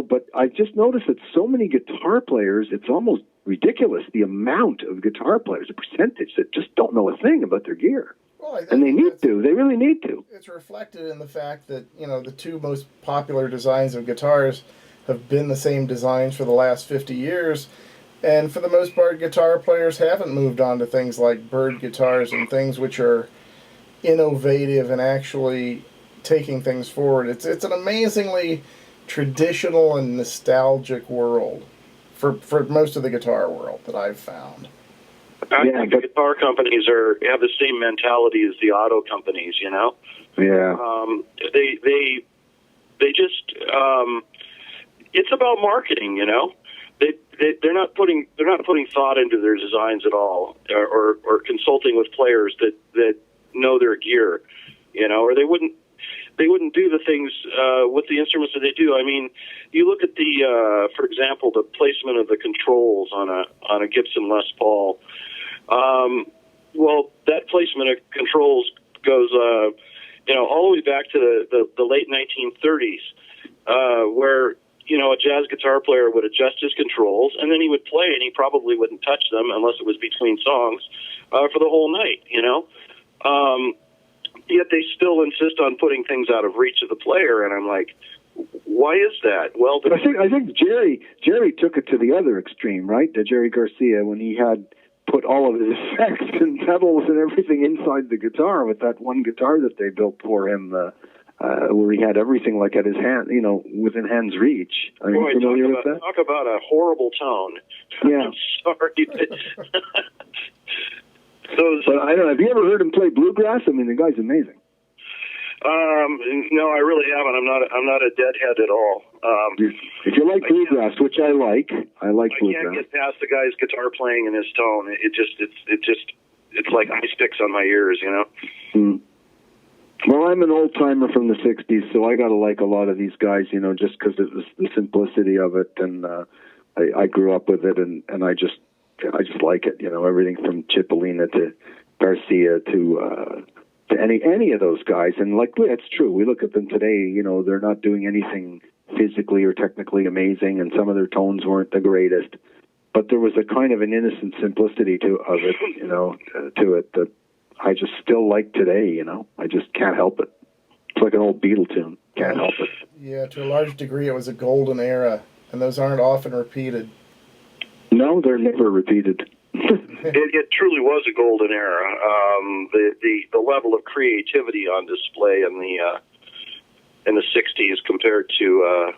but I just noticed that so many guitar players, it's almost ridiculous, the amount of guitar players, the percentage that just don't know a thing about their gear. Well, and they need to. They really need to. It's reflected in the fact that, the two most popular designs of guitars have been the same designs for the last 50 years. And for the most part, guitar players haven't moved on to things like Byrd guitars and things which are innovative and actually taking things forward. It's an amazingly traditional and nostalgic world for most of the guitar world that I've found. I think the guitar companies have the same mentality as the auto companies, Yeah. They just it's about marketing, They're not putting thought into their designs at all, or consulting with players that know their gear, or they wouldn't do the things with the instruments that they do. I mean, you look at for example, the placement of the controls on a Gibson Les Paul. Well, that placement of controls goes all the way back to the late 1930s, where a jazz guitar player would adjust his controls, and then he would play, and he probably wouldn't touch them unless it was between songs for the whole night, Yet they still insist on putting things out of reach of the player, and I'm like, why is that? Well, I think Jerry took it to the other extreme, right? Jerry Garcia, when he had put all of his effects and pedals and everything inside the guitar with that one guitar that they built for him, where he had everything like at his hand, within hand's reach. Are you familiar with that? Talk about a horrible tone. Yeah. I'm sorry. But I don't know. Have you ever heard him play bluegrass? I mean, the guy's amazing. No, I really haven't. I'm not a deadhead at all. If you like bluegrass, which I like bluegrass. I can't get past the guy's guitar playing and his tone. It's like ice sticks on my ears, you know. Mm. Well, I'm an old timer from the '60s, so I got to like a lot of these guys, you know, just because it was the simplicity of it, and I grew up with it, and I just like it, you know, everything from Cipollina to Garcia to any of those guys. And like, it's true. We look at them today, you know, they're not doing anything physically or technically amazing, and some of their tones weren't the greatest. But there was a kind of an innocent simplicity of it, you know, to it that I just still like today, you know. I just can't help it. It's like an old Beatle tune. Can't help it. Yeah, to a large degree it was a golden era, and those aren't often repeated. No, they're never repeated. It truly was a golden era. The level of creativity on display in the '60s compared to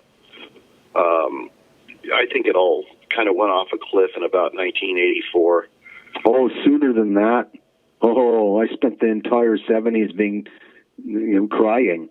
I think it all kind of went off a cliff in about 1984. Oh, sooner than that. Oh, I spent the entire '70s being, you know, crying.